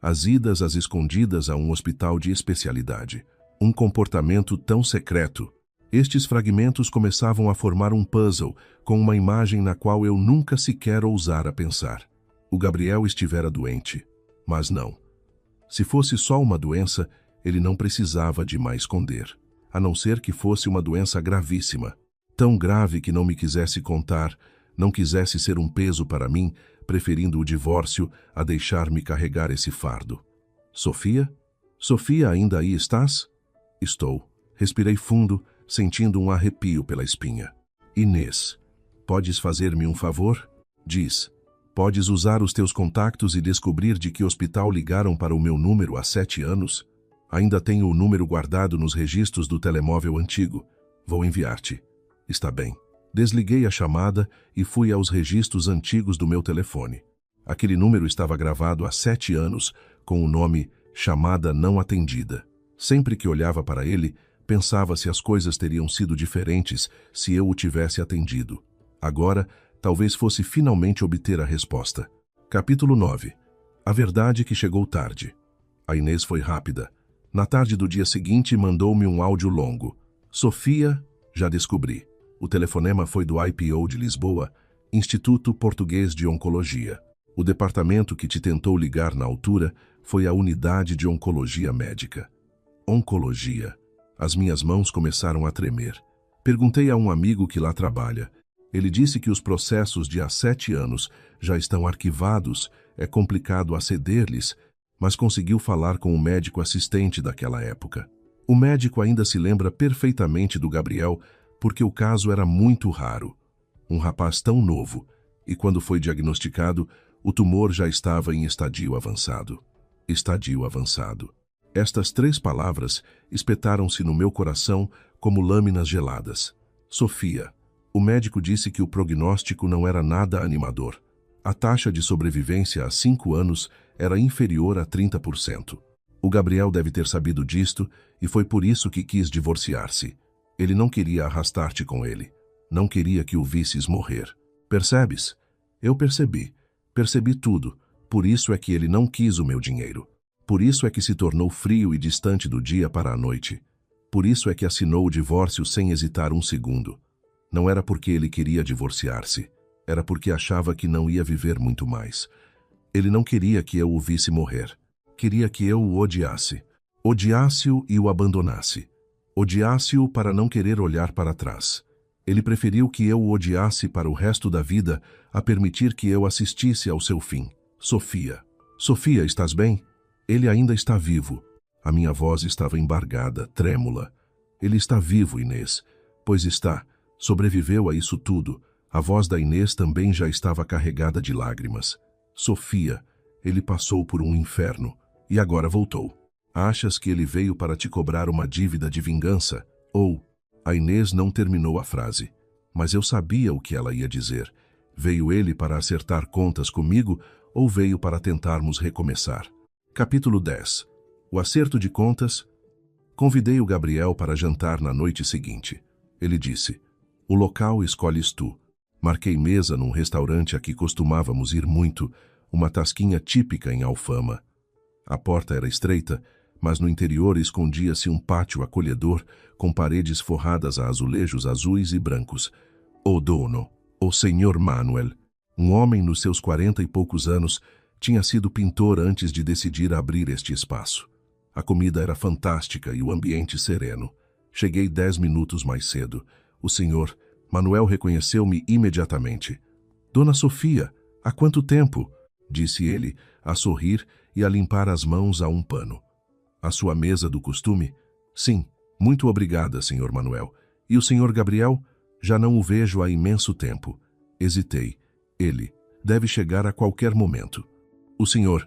As idas às escondidas a um hospital de especialidade. Um comportamento tão secreto. Estes fragmentos começavam a formar um puzzle, com uma imagem na qual eu nunca sequer ousara pensar. O Gabriel estivera doente. Mas não. Se fosse só uma doença, ele não precisava de mais esconder. A não ser que fosse uma doença gravíssima. Tão grave que não me quisesse contar, não quisesse ser um peso para mim, preferindo o divórcio a deixar-me carregar esse fardo. Sofia? Sofia, ainda aí estás? Estou. Respirei fundo, sentindo um arrepio pela espinha. Inês, podes fazer-me um favor? Diz. Podes usar os teus contactos e descobrir de que hospital ligaram para o meu número há 7 anos? Ainda tenho o número guardado nos registros do telemóvel antigo. Vou enviar-te. Está bem. Desliguei a chamada e fui aos registros antigos do meu telefone. Aquele número estava gravado há 7 anos, com o nome Chamada Não Atendida. Sempre que olhava para ele, pensava se as coisas teriam sido diferentes se eu o tivesse atendido. Agora, talvez fosse finalmente obter a resposta. Capítulo 9. A verdade que chegou tarde. A Inês foi rápida. Na tarde do dia seguinte, mandou-me um áudio longo. Sofia, já descobri. O telefonema foi do IPO de Lisboa, Instituto Português de Oncologia. O departamento que te tentou ligar na altura foi a Unidade de Oncologia Médica. Oncologia. As minhas mãos começaram a tremer. Perguntei a um amigo que lá trabalha. Ele disse que os processos de há 7 anos já estão arquivados, é complicado aceder-lhes, mas conseguiu falar com o médico assistente daquela época. O médico ainda se lembra perfeitamente do Gabriel, porque o caso era muito raro. Um rapaz tão novo, e quando foi diagnosticado, o tumor já estava em estadio avançado. Estadio avançado. Estas 3 palavras espetaram-se no meu coração como lâminas geladas. Sofia. O médico disse que o prognóstico não era nada animador. A taxa de sobrevivência há 5 anos era inferior a 30%. O Gabriel deve ter sabido disto e foi por isso que quis divorciar-se. Ele não queria arrastar-te com ele. Não queria que o visses morrer. Percebes? Eu percebi. Percebi tudo. Por isso é que ele não quis o meu dinheiro. Por isso é que se tornou frio e distante do dia para a noite. Por isso é que assinou o divórcio sem hesitar um segundo. Não era porque ele queria divorciar-se. Era porque achava que não ia viver muito mais. Ele não queria que eu o visse morrer. Queria que eu o odiasse. Odiasse-o e o abandonasse. Odiasse-o para não querer olhar para trás. Ele preferiu que eu o odiasse para o resto da vida a permitir que eu assistisse ao seu fim. Sofia. Sofia, estás bem? Ele ainda está vivo. A minha voz estava embargada, trêmula. Ele está vivo, Inês. Pois está. Sobreviveu a isso tudo. A voz da Inês também já estava carregada de lágrimas. Sofia, ele passou por um inferno e agora voltou. Achas que ele veio para te cobrar uma dívida de vingança? Ou... A Inês não terminou a frase, mas eu sabia o que ela ia dizer. Veio ele para acertar contas comigo ou veio para tentarmos recomeçar? Capítulo 10. O acerto de contas. Convidei o Gabriel para jantar na noite seguinte. Ele disse: o local escolhes tu. Marquei mesa num restaurante a que costumávamos ir muito, uma tasquinha típica em Alfama. A porta era estreita, mas no interior escondia-se um pátio acolhedor com paredes forradas a azulejos azuis e brancos. O dono, o Senhor Manuel, um homem nos seus 40 e poucos anos, tinha sido pintor antes de decidir abrir este espaço. A comida era fantástica e o ambiente sereno. Cheguei 10 minutos mais cedo. O senhor Manuel reconheceu-me imediatamente. Dona Sofia, há quanto tempo? Disse ele, a sorrir e a limpar as mãos a um pano. A sua mesa do costume? Sim, muito obrigada, Sr. Manuel. E o Sr. Gabriel? Já não o vejo há imenso tempo. Hesitei. Ele deve chegar a qualquer momento. O senhor...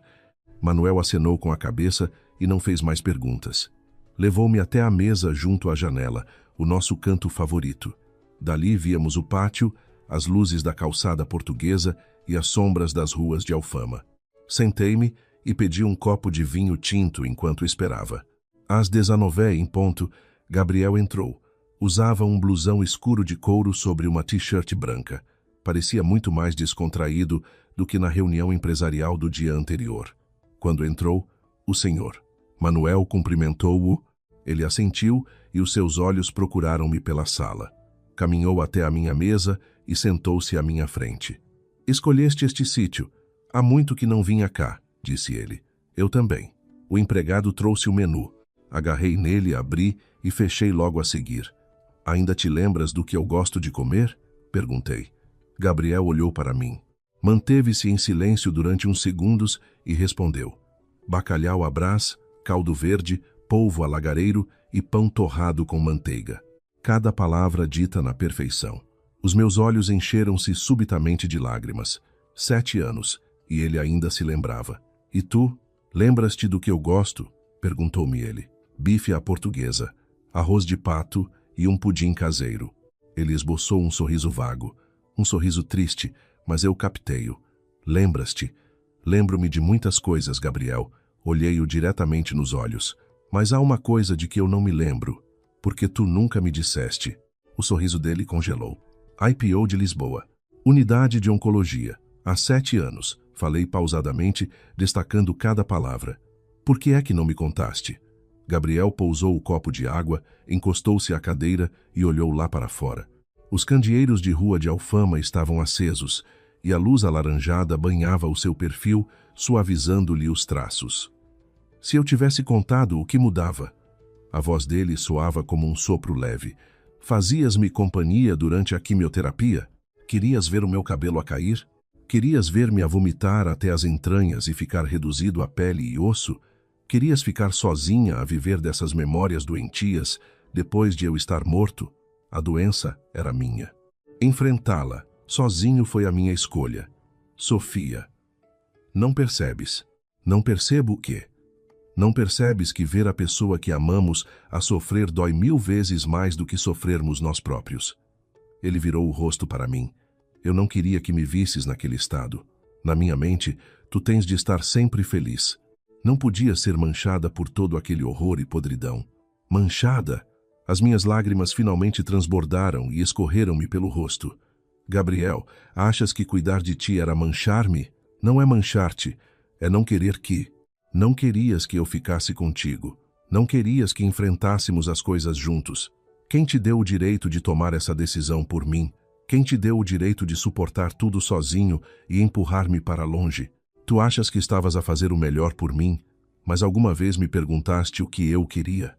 Manuel acenou com a cabeça e não fez mais perguntas. Levou-me até a mesa junto à janela, o nosso canto favorito. Dali víamos o pátio, as luzes da calçada portuguesa e as sombras das ruas de Alfama. Sentei-me e pedi um copo de vinho tinto enquanto esperava. Às 19h em ponto, Gabriel entrou. Usava um blusão escuro de couro sobre uma t-shirt branca. Parecia muito mais descontraído do que na reunião empresarial do dia anterior. Quando entrou, o senhor Manuel cumprimentou-o. Ele assentiu e os seus olhos procuraram-me pela sala. Caminhou até a minha mesa e sentou-se à minha frente. Escolheste este sítio. Há muito que não vinha cá, disse ele. Eu também. O empregado trouxe o menu. Agarrei nele, abri e fechei logo a seguir. Ainda te lembras do que eu gosto de comer? Perguntei. Gabriel olhou para mim. Manteve-se em silêncio durante uns segundos e respondeu. Bacalhau à Brás, caldo verde, polvo a lagareiro e pão torrado com manteiga. Cada palavra dita na perfeição. Os meus olhos encheram-se subitamente de lágrimas. 7 anos, e ele ainda se lembrava. E tu, lembras-te do que eu gosto? Perguntou-me ele. Bife à portuguesa, arroz de pato e um pudim caseiro. Ele esboçou um sorriso vago, um sorriso triste, mas eu captei-o. Lembras-te? Lembro-me de muitas coisas, Gabriel. Olhei-o diretamente nos olhos. Mas há uma coisa de que eu não me lembro, porque tu nunca me disseste. O sorriso dele congelou. IPO de Lisboa. Unidade de Oncologia. Há 7 anos. Falei pausadamente, destacando cada palavra. Por que é que não me contaste? Gabriel pousou o copo de água, encostou-se à cadeira e olhou lá para fora. Os candeeiros de rua de Alfama estavam acesos, e a luz alaranjada banhava o seu perfil, suavizando-lhe os traços. Se eu tivesse contado, o que mudava? A voz dele soava como um sopro leve. Fazias-me companhia durante a quimioterapia? Querias ver o meu cabelo a cair? Querias ver-me a vomitar até as entranhas e ficar reduzido a pele e osso? Querias ficar sozinha a viver dessas memórias doentias depois de eu estar morto? A doença era minha. Enfrentá-la, sozinho, foi a minha escolha. Sofia. Não percebes? Não percebo o quê? Não percebes que ver a pessoa que amamos a sofrer dói 1000 vezes mais do que sofrermos nós próprios? Ele virou o rosto para mim. Eu não queria que me visses naquele estado. Na minha mente, tu tens de estar sempre feliz. Não podia ser manchada por todo aquele horror e podridão. Manchada? As minhas lágrimas finalmente transbordaram e escorreram-me pelo rosto. Gabriel, achas que cuidar de ti era manchar-me? Não é manchar-te, é não querer que... Não querias que eu ficasse contigo. Não querias que enfrentássemos as coisas juntos. Quem te deu o direito de tomar essa decisão por mim? Quem te deu o direito de suportar tudo sozinho e empurrar-me para longe? Tu achas que estavas a fazer o melhor por mim? Mas alguma vez me perguntaste o que eu queria?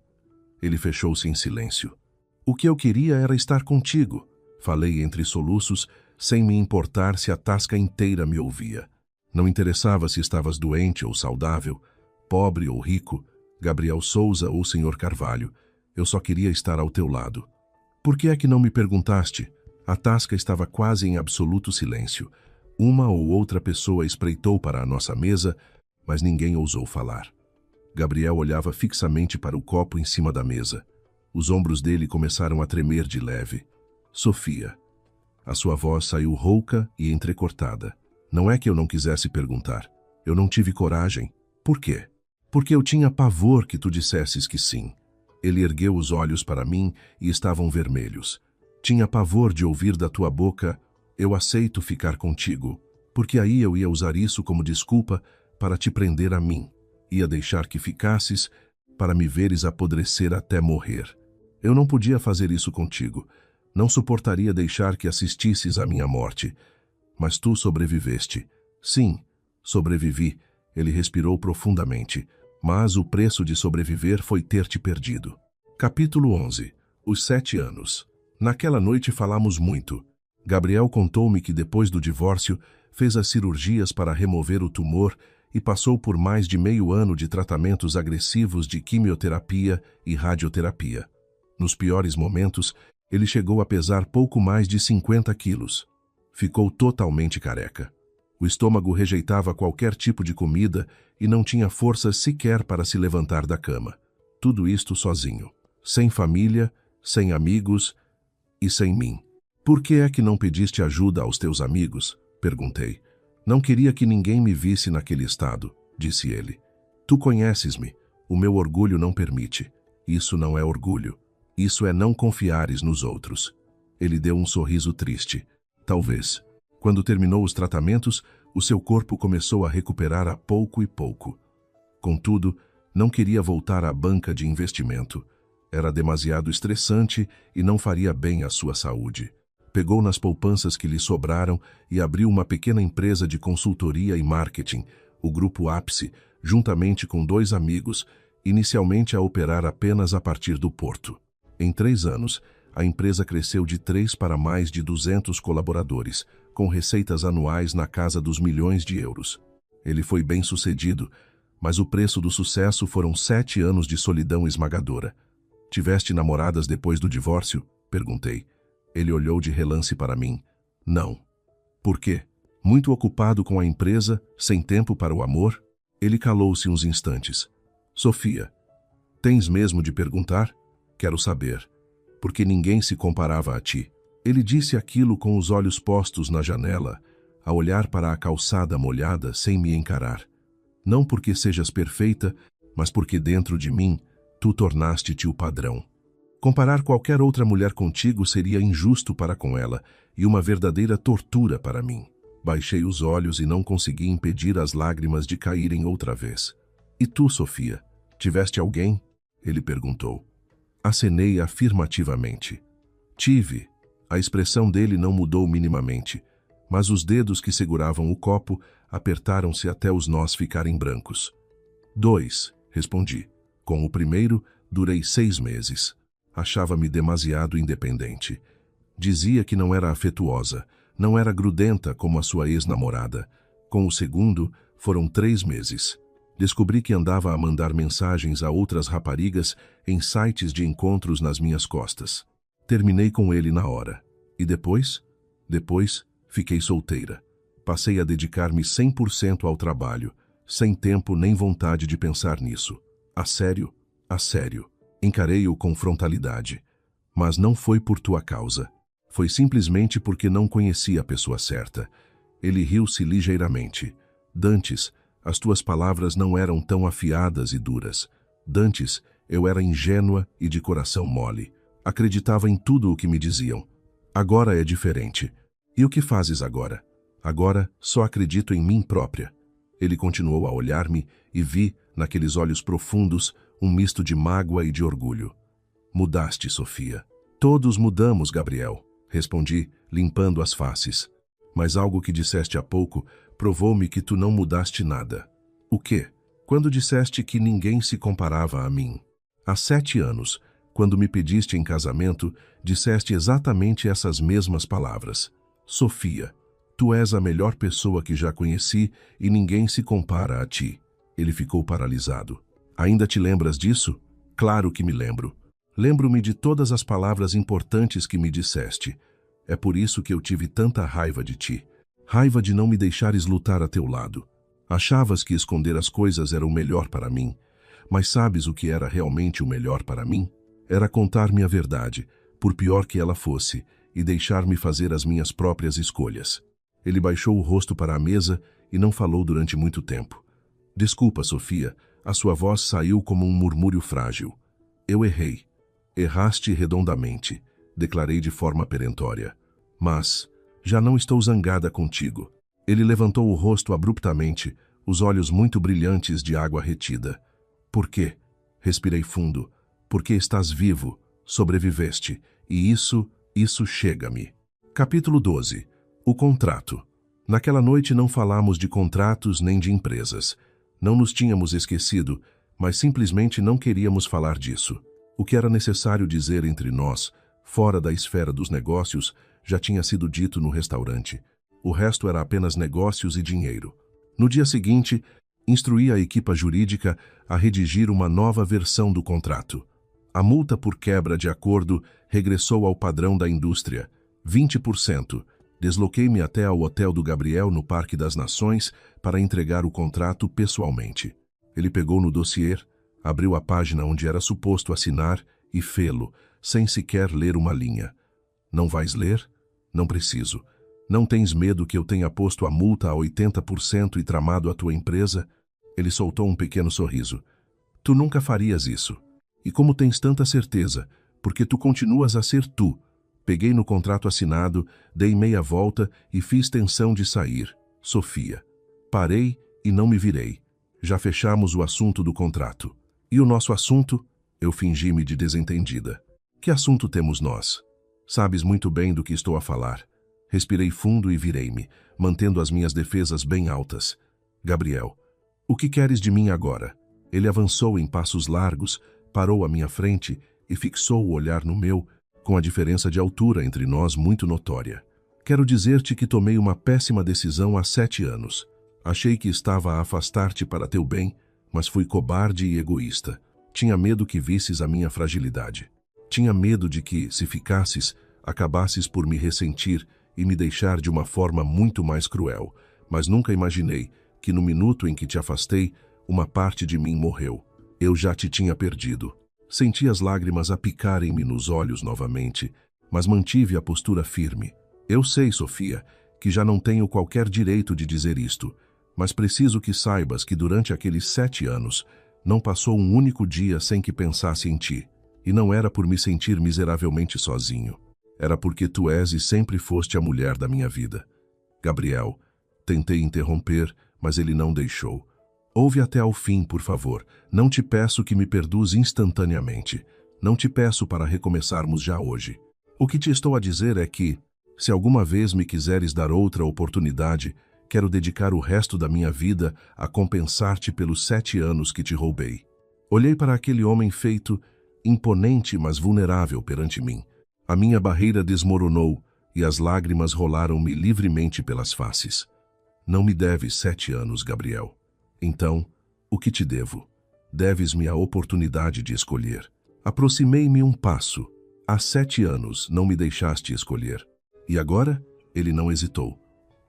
Ele fechou-se em silêncio. O que eu queria era estar contigo, falei entre soluços, sem me importar se a tasca inteira me ouvia. Não interessava se estavas doente ou saudável, pobre ou rico, Gabriel Souza ou Sr. Carvalho. Eu só queria estar ao teu lado. Por que é que não me perguntaste? A tasca estava quase em absoluto silêncio. Uma ou outra pessoa espreitou para a nossa mesa, mas ninguém ousou falar. Gabriel olhava fixamente para o copo em cima da mesa. Os ombros dele começaram a tremer de leve. Sofia. A sua voz saiu rouca e entrecortada. Não é que eu não quisesse perguntar. Eu não tive coragem. Por quê? Porque eu tinha pavor que tu dissesses que sim. Ele ergueu os olhos para mim e estavam vermelhos. Tinha pavor de ouvir da tua boca, eu aceito ficar contigo, porque aí eu ia usar isso como desculpa para te prender a mim. Ia deixar que ficasses para me veres apodrecer até morrer. Eu não podia fazer isso contigo. Não suportaria deixar que assistisses à minha morte. Mas tu sobreviveste. Sim, sobrevivi. Ele respirou profundamente. Mas o preço de sobreviver foi ter-te perdido. Capítulo 11. Os 7 anos. Naquela noite falamos muito. Gabriel contou-me que depois do divórcio fez as cirurgias para remover o tumor e passou por mais de meio ano de tratamentos agressivos de quimioterapia e radioterapia. Nos piores momentos, ele chegou a pesar pouco mais de 50 quilos. Ficou totalmente careca. O estômago rejeitava qualquer tipo de comida e não tinha força sequer para se levantar da cama. Tudo isto sozinho. Sem família, sem amigos e sem mim. Por que é que não pediste ajuda aos teus amigos? Perguntei. Não queria que ninguém me visse naquele estado, disse ele. Tu conheces-me. O meu orgulho não permite. Isso não é orgulho. Isso é não confiares nos outros. Ele deu um sorriso triste. Talvez. Quando terminou os tratamentos, o seu corpo começou a recuperar a pouco e pouco. Contudo, não queria voltar à banca de investimento. Era demasiado estressante e não faria bem à sua saúde. Pegou nas poupanças que lhe sobraram e abriu uma pequena empresa de consultoria e marketing, o Grupo Ápice, juntamente com 2 amigos, inicialmente a operar apenas a partir do Porto. Em 3 anos, a empresa cresceu de 3 para mais de 200 colaboradores, com receitas anuais na casa dos milhões de euros. Ele foi bem-sucedido, mas o preço do sucesso foram 7 anos de solidão esmagadora. Tiveste namoradas depois do divórcio? Perguntei. Ele olhou de relance para mim. Não. Por quê? Muito ocupado com a empresa, sem tempo para o amor? Ele calou-se uns instantes. Sofia, tens mesmo de perguntar? Quero saber. Porque ninguém se comparava a ti. Ele disse aquilo com os olhos postos na janela, a olhar para a calçada molhada sem me encarar. Não porque sejas perfeita, mas porque dentro de mim, tu tornaste-te o padrão. Comparar qualquer outra mulher contigo seria injusto para com ela e uma verdadeira tortura para mim. Baixei os olhos e não consegui impedir as lágrimas de caírem outra vez. E tu, Sofia, tiveste alguém? Ele perguntou. Acenei afirmativamente. Tive. A expressão dele não mudou minimamente, mas os dedos que seguravam o copo apertaram-se até os nós ficarem brancos. 2, respondi. Com o primeiro, durei 6 meses. Achava-me demasiado independente. Dizia que não era afetuosa, não era grudenta como a sua ex-namorada. Com o segundo, foram 3 meses. Descobri que andava a mandar mensagens a outras raparigas em sites de encontros nas minhas costas. Terminei com ele na hora. E depois? Depois, fiquei solteira. Passei a dedicar-me 100% ao trabalho, sem tempo nem vontade de pensar nisso. A sério? A sério. Encarei-o com frontalidade. Mas não foi por tua causa. Foi simplesmente porque não conhecia a pessoa certa. Ele riu-se ligeiramente. Dantes, as tuas palavras não eram tão afiadas e duras. Dantes, eu era ingênua e de coração mole. Acreditava em tudo o que me diziam. Agora é diferente. E o que fazes agora? Agora só acredito em mim própria. Ele continuou a olhar-me e vi, naqueles olhos profundos, um misto de mágoa e de orgulho. Mudaste, Sofia. Todos mudamos, Gabriel, respondi, limpando as faces. Mas algo que disseste há pouco provou-me que tu não mudaste nada. O quê? Quando disseste que ninguém se comparava a mim. Há 7 anos, quando me pediste em casamento, disseste exatamente essas mesmas palavras. Sofia, tu és a melhor pessoa que já conheci e ninguém se compara a ti. Ele ficou paralisado. Ainda te lembras disso? Claro que me lembro. Lembro-me de todas as palavras importantes que me disseste. É por isso que eu tive tanta raiva de ti. Raiva de não me deixares lutar a teu lado. Achavas que esconder as coisas era o melhor para mim. Mas sabes o que era realmente o melhor para mim? Era contar-me a verdade, por pior que ela fosse, e deixar-me fazer as minhas próprias escolhas. Ele baixou o rosto para a mesa e não falou durante muito tempo. Desculpa, Sofia, a sua voz saiu como um murmúrio frágil. Eu errei. Erraste redondamente, declarei de forma perentória. Mas já não estou zangada contigo. Ele levantou o rosto abruptamente, os olhos muito brilhantes de água retida. Por quê? Respirei fundo. Porque estás vivo, sobreviveste, e isso chega-me. Capítulo 12. O contrato. Naquela noite não falamos de contratos nem de empresas. Não nos tínhamos esquecido, mas simplesmente não queríamos falar disso. O que era necessário dizer entre nós, fora da esfera dos negócios, já tinha sido dito no restaurante. O resto era apenas negócios e dinheiro. No dia seguinte, instruí a equipa jurídica a redigir uma nova versão do contrato. A multa por quebra de acordo regressou ao padrão da indústria, 20%. Desloquei-me até ao hotel do Gabriel no Parque das Nações para entregar o contrato pessoalmente. Ele pegou no dossiê, abriu a página onde era suposto assinar e fê-lo, sem sequer ler uma linha. Não vais ler? Não preciso. Não tens medo que eu tenha posto a multa a 80% e tramado a tua empresa? Ele soltou um pequeno sorriso. Tu nunca farias isso. E como tens tanta certeza? Porque tu continuas a ser tu. Peguei no contrato assinado, dei meia volta e fiz tenção de sair. Sofia. Parei e não me virei. Já fechamos o assunto do contrato. E o nosso assunto? Eu fingi-me de desentendida. Que assunto temos nós? Sabes muito bem do que estou a falar. Respirei fundo e virei-me, mantendo as minhas defesas bem altas. Gabriel, o que queres de mim agora? Ele avançou em passos largos, parou à minha frente e fixou o olhar no meu, com a diferença de altura entre nós muito notória. Quero dizer-te que tomei uma péssima decisão há 7 anos. Achei que estava a afastar-te para teu bem, mas fui cobarde e egoísta. Tinha medo que visses a minha fragilidade. Tinha medo de que, se ficasses, acabasses por me ressentir e me deixar de uma forma muito mais cruel. Mas nunca imaginei que no minuto em que te afastei, uma parte de mim morreu. Eu já te tinha perdido. Senti as lágrimas a picarem-me nos olhos novamente, mas mantive a postura firme. Eu sei, Sofia, que já não tenho qualquer direito de dizer isto, mas preciso que saibas que durante aqueles 7 anos não passou um único dia sem que pensasse em ti. E não era por me sentir miseravelmente sozinho. Era porque tu és e sempre foste a mulher da minha vida. Gabriel, tentei interromper, mas ele não deixou. Ouve até ao fim, por favor. Não te peço que me perdoes instantaneamente. Não te peço para recomeçarmos já hoje. O que te estou a dizer é que, se alguma vez me quiseres dar outra oportunidade, quero dedicar o resto da minha vida a compensar-te pelos 7 anos que te roubei. Olhei para aquele homem feito, imponente mas vulnerável perante mim. A minha barreira desmoronou e as lágrimas rolaram-me livremente pelas faces. Não me deves 7 anos, Gabriel. Então, o que te devo? Deves-me a oportunidade de escolher. Aproximei-me um passo. Há 7 anos não me deixaste escolher. E agora? Ele não hesitou.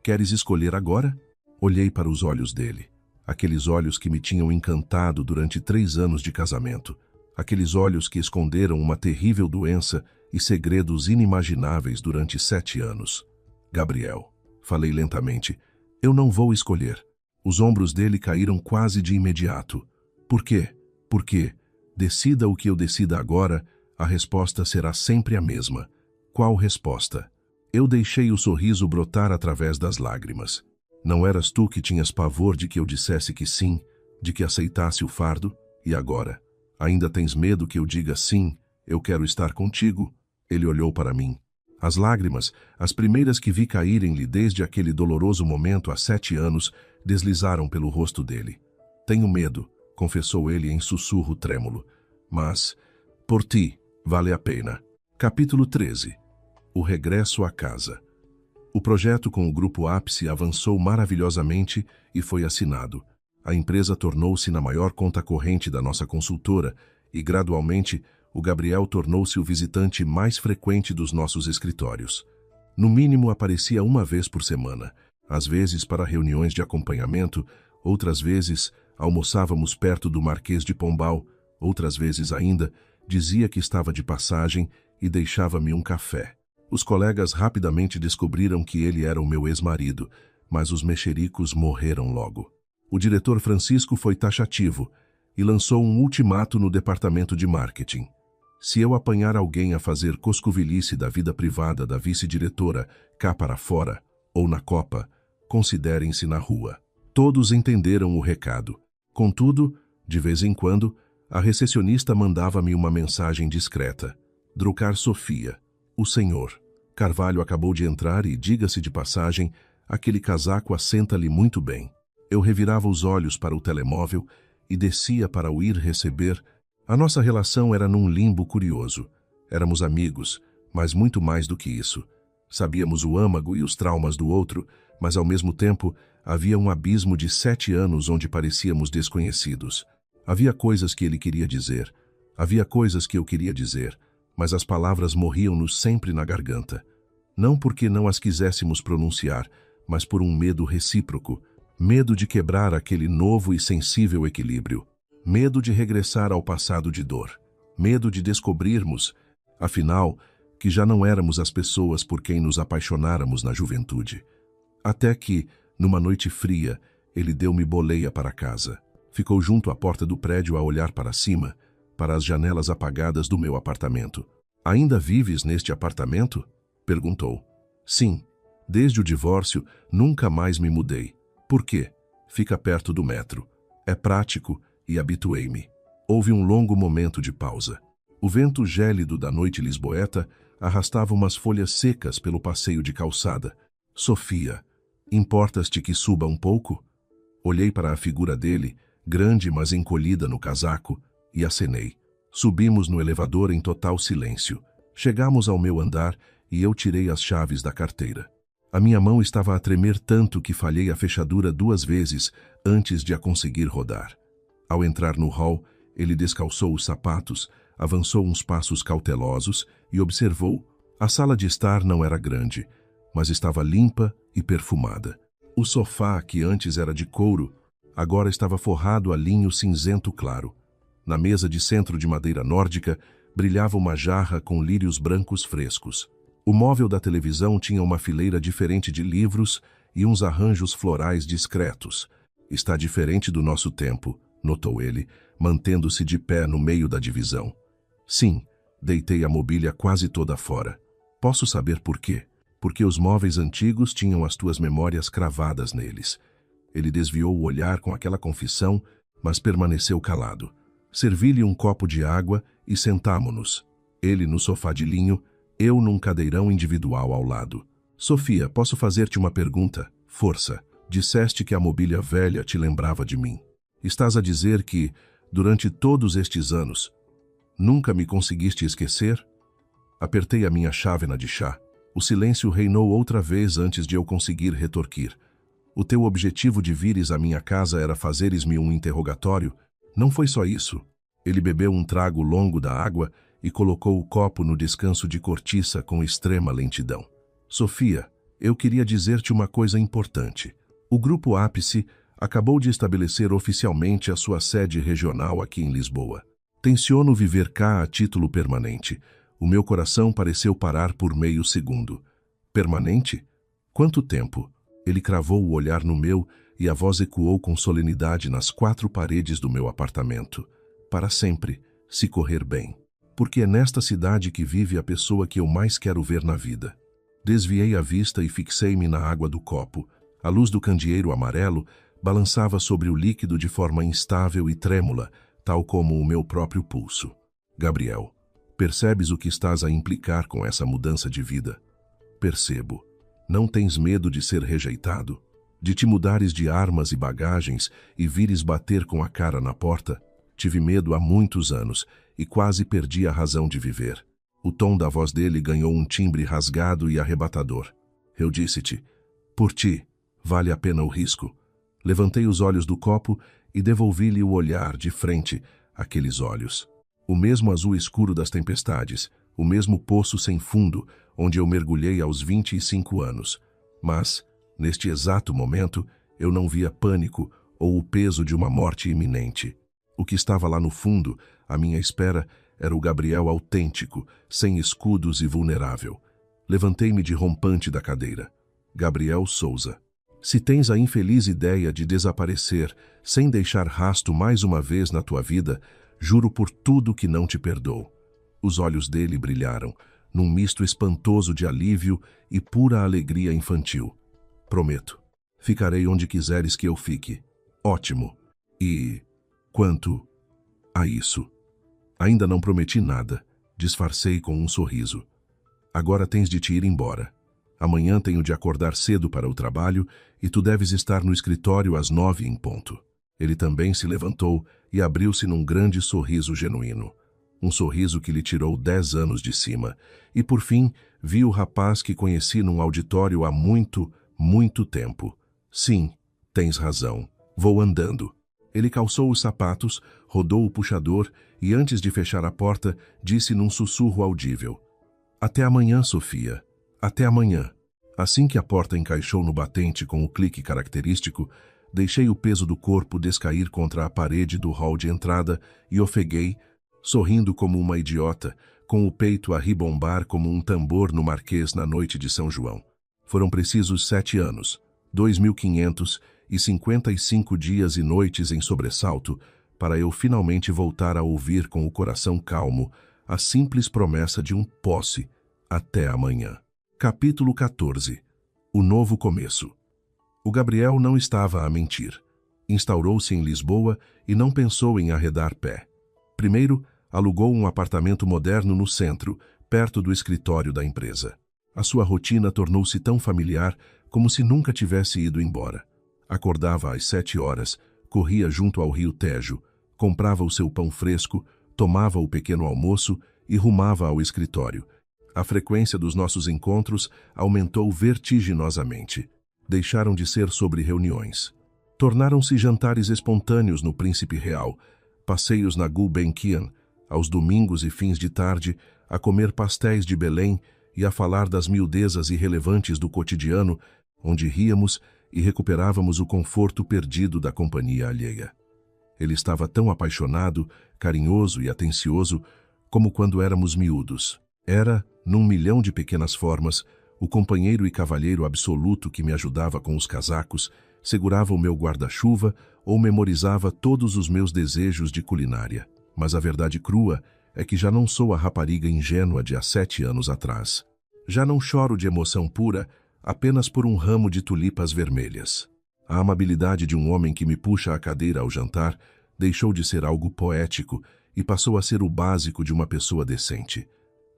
Queres escolher agora? Olhei para os olhos dele. Aqueles olhos que me tinham encantado durante 3 anos de casamento. Aqueles olhos que esconderam uma terrível doença e segredos inimagináveis durante 7 anos. Gabriel, falei lentamente, eu não vou escolher. Os ombros dele caíram quase de imediato. Por quê? Porque, decida o que eu decida agora, a resposta será sempre a mesma. Qual resposta? Eu deixei o sorriso brotar através das lágrimas. Não eras tu que tinhas pavor de que eu dissesse que sim, de que aceitasse o fardo? E agora? Ainda tens medo que eu diga sim, eu quero estar contigo? Ele olhou para mim. As lágrimas, as primeiras que vi caírem-lhe desde aquele doloroso momento há 7 anos, deslizaram pelo rosto dele. Tenho medo, confessou ele em sussurro trêmulo. Mas, por ti, vale a pena. Capítulo 13. O regresso à casa. O projeto com o Grupo Ápice avançou maravilhosamente e foi assinado. A empresa tornou-se na maior conta corrente da nossa consultora e, gradualmente, o Gabriel tornou-se o visitante mais frequente dos nossos escritórios. No mínimo, aparecia uma vez por semana, às vezes para reuniões de acompanhamento, outras vezes almoçávamos perto do Marquês de Pombal, outras vezes ainda dizia que estava de passagem e deixava-me um café. Os colegas rapidamente descobriram que ele era o meu ex-marido, mas os mexericos morreram logo. O diretor Francisco foi taxativo e lançou um ultimato no departamento de marketing. Se eu apanhar alguém a fazer coscovilhice da vida privada da vice-diretora cá para fora ou na copa, considerem-se na rua. Todos entenderam o recado. Contudo, de vez em quando, a recepcionista mandava-me uma mensagem discreta. Drucar Sofia. O senhor. Carvalho acabou de entrar e, diga-se de passagem, aquele casaco assenta-lhe muito bem. Eu revirava os olhos para o telemóvel e descia para o ir receber. A nossa relação era num limbo curioso. Éramos amigos, mas muito mais do que isso. Sabíamos o âmago e os traumas do outro, mas ao mesmo tempo havia um abismo de 7 anos onde parecíamos desconhecidos. Havia coisas que ele queria dizer, havia coisas que eu queria dizer, mas as palavras morriam-nos sempre na garganta. Não porque não as quiséssemos pronunciar, mas por um medo recíproco, medo de quebrar aquele novo e sensível equilíbrio. Medo de regressar ao passado de dor. Medo de descobrirmos, afinal, que já não éramos as pessoas por quem nos apaixonáramos na juventude. Até que, numa noite fria, ele deu-me boleia para casa. Ficou junto à porta do prédio a olhar para cima, para as janelas apagadas do meu apartamento. Ainda vives neste apartamento? Perguntou. Sim. Desde o divórcio, nunca mais me mudei. Por quê? Fica perto do metro. É prático e habituei-me. Houve um longo momento de pausa. O vento gélido da noite lisboeta arrastava umas folhas secas pelo passeio de calçada. Sofia, importas-te que suba um pouco? Olhei para a figura dele, grande mas encolhida no casaco, e acenei. Subimos no elevador em total silêncio. Chegamos ao meu andar e eu tirei as chaves da carteira. A minha mão estava a tremer tanto que falhei a fechadura 2 vezes antes de a conseguir rodar. Ao entrar no hall, ele descalçou os sapatos, avançou uns passos cautelosos e observou. A sala de estar não era grande, mas estava limpa e perfumada. O sofá, que antes era de couro, agora estava forrado a linho cinzento claro. Na mesa de centro de madeira nórdica, brilhava uma jarra com lírios brancos frescos. O móvel da televisão tinha uma fileira diferente de livros e uns arranjos florais discretos. Está diferente do nosso tempo, notou ele, mantendo-se de pé no meio da divisão. Sim, deitei a mobília quase toda fora. Posso saber por quê? Porque os móveis antigos tinham as tuas memórias cravadas neles. Ele desviou o olhar com aquela confissão, mas permaneceu calado. Servi-lhe um copo de água e sentámo-nos. Ele no sofá de linho, eu num cadeirão individual ao lado. Sofia, posso fazer-te uma pergunta? Força. Disseste que a mobília velha te lembrava de mim. Estás a dizer que, durante todos estes anos, nunca me conseguiste esquecer? Apertei a minha chávena de chá. O silêncio reinou outra vez antes de eu conseguir retorquir. O teu objetivo de vires à minha casa era fazeres-me um interrogatório? Não foi só isso. Ele bebeu um trago longo da água e colocou o copo no descanso de cortiça com extrema lentidão. Sofia, eu queria dizer-te uma coisa importante. O Grupo Ápice acabou de estabelecer oficialmente a sua sede regional aqui em Lisboa. Tenciono viver cá a título permanente. O meu coração pareceu parar por meio segundo. Permanente? Quanto tempo? Ele cravou o olhar no meu e a voz ecoou com solenidade nas 4 paredes do meu apartamento. Para sempre, se correr bem. Porque é nesta cidade que vive a pessoa que eu mais quero ver na vida. Desviei a vista e fixei-me na água do copo. A luz do candeeiro amarelo balançava sobre o líquido de forma instável e trêmula, tal como o meu próprio pulso. Gabriel, percebes o que estás a implicar com essa mudança de vida? Percebo. Não tens medo de ser rejeitado? De te mudares de armas e bagagens e vires bater com a cara na porta, tive medo há muitos anos e quase perdi a razão de viver. O tom da voz dele ganhou um timbre rasgado e arrebatador. Eu disse-te, por ti, vale a pena o risco. Levantei os olhos do copo e devolvi-lhe o olhar de frente, aqueles olhos. O mesmo azul escuro das tempestades, o mesmo poço sem fundo, onde eu mergulhei aos 25 anos. Mas, neste exato momento, eu não via pânico ou o peso de uma morte iminente. O que estava lá no fundo, à minha espera, era o Gabriel autêntico, sem escudos e vulnerável. Levantei-me de rompante da cadeira. Gabriel Souza. Se tens a infeliz ideia de desaparecer, sem deixar rasto mais uma vez na tua vida, juro por tudo que não te perdoo. Os olhos dele brilharam, num misto espantoso de alívio e pura alegria infantil. Prometo. Ficarei onde quiseres que eu fique. Ótimo. E quanto a isso? Ainda não prometi nada. Disfarcei com um sorriso. Agora tens de te ir embora. Amanhã tenho de acordar cedo para o trabalho e tu deves estar no escritório às 9 em ponto. Ele também se levantou e abriu-se num grande sorriso genuíno. Um sorriso que lhe tirou 10 anos de cima. E, por fim, vi o rapaz que conheci num auditório há muito, muito tempo. Sim, tens razão. Vou andando. Ele calçou os sapatos, rodou o puxador e, antes de fechar a porta, disse num sussurro audível. Até amanhã, Sofia. Até amanhã. Assim que a porta encaixou no batente com o clique característico, deixei o peso do corpo descair contra a parede do hall de entrada e ofeguei, sorrindo como uma idiota, com o peito a ribombar como um tambor no Marquês na noite de São João. Foram precisos 7 anos, 2.555 dias e noites em sobressalto, para eu finalmente voltar a ouvir com o coração calmo a simples promessa de um posse até amanhã. Capítulo 14. O novo começo. O Gabriel não estava a mentir. Instaurou-se em Lisboa e não pensou em arredar pé. Primeiro, alugou um apartamento moderno no centro, perto do escritório da empresa. A sua rotina tornou-se tão familiar como se nunca tivesse ido embora. Acordava às 7 horas, corria junto ao rio Tejo, comprava o seu pão fresco, tomava o pequeno almoço e rumava ao escritório. A frequência dos nossos encontros aumentou vertiginosamente. Deixaram de ser sobre reuniões. Tornaram-se jantares espontâneos no Príncipe Real, passeios na Gulbenkian, aos domingos e fins de tarde, a comer pastéis de Belém e a falar das miudezas irrelevantes do cotidiano, onde ríamos e recuperávamos o conforto perdido da companhia alheia. Ele estava tão apaixonado, carinhoso e atencioso como quando éramos miúdos. Era, num milhão de pequenas formas, o companheiro e cavalheiro absoluto que me ajudava com os casacos, segurava o meu guarda-chuva ou memorizava todos os meus desejos de culinária. Mas a verdade crua é que já não sou a rapariga ingênua de há 7 anos atrás. Já não choro de emoção pura apenas por um ramo de tulipas vermelhas. A amabilidade de um homem que me puxa a cadeira ao jantar deixou de ser algo poético e passou a ser o básico de uma pessoa decente.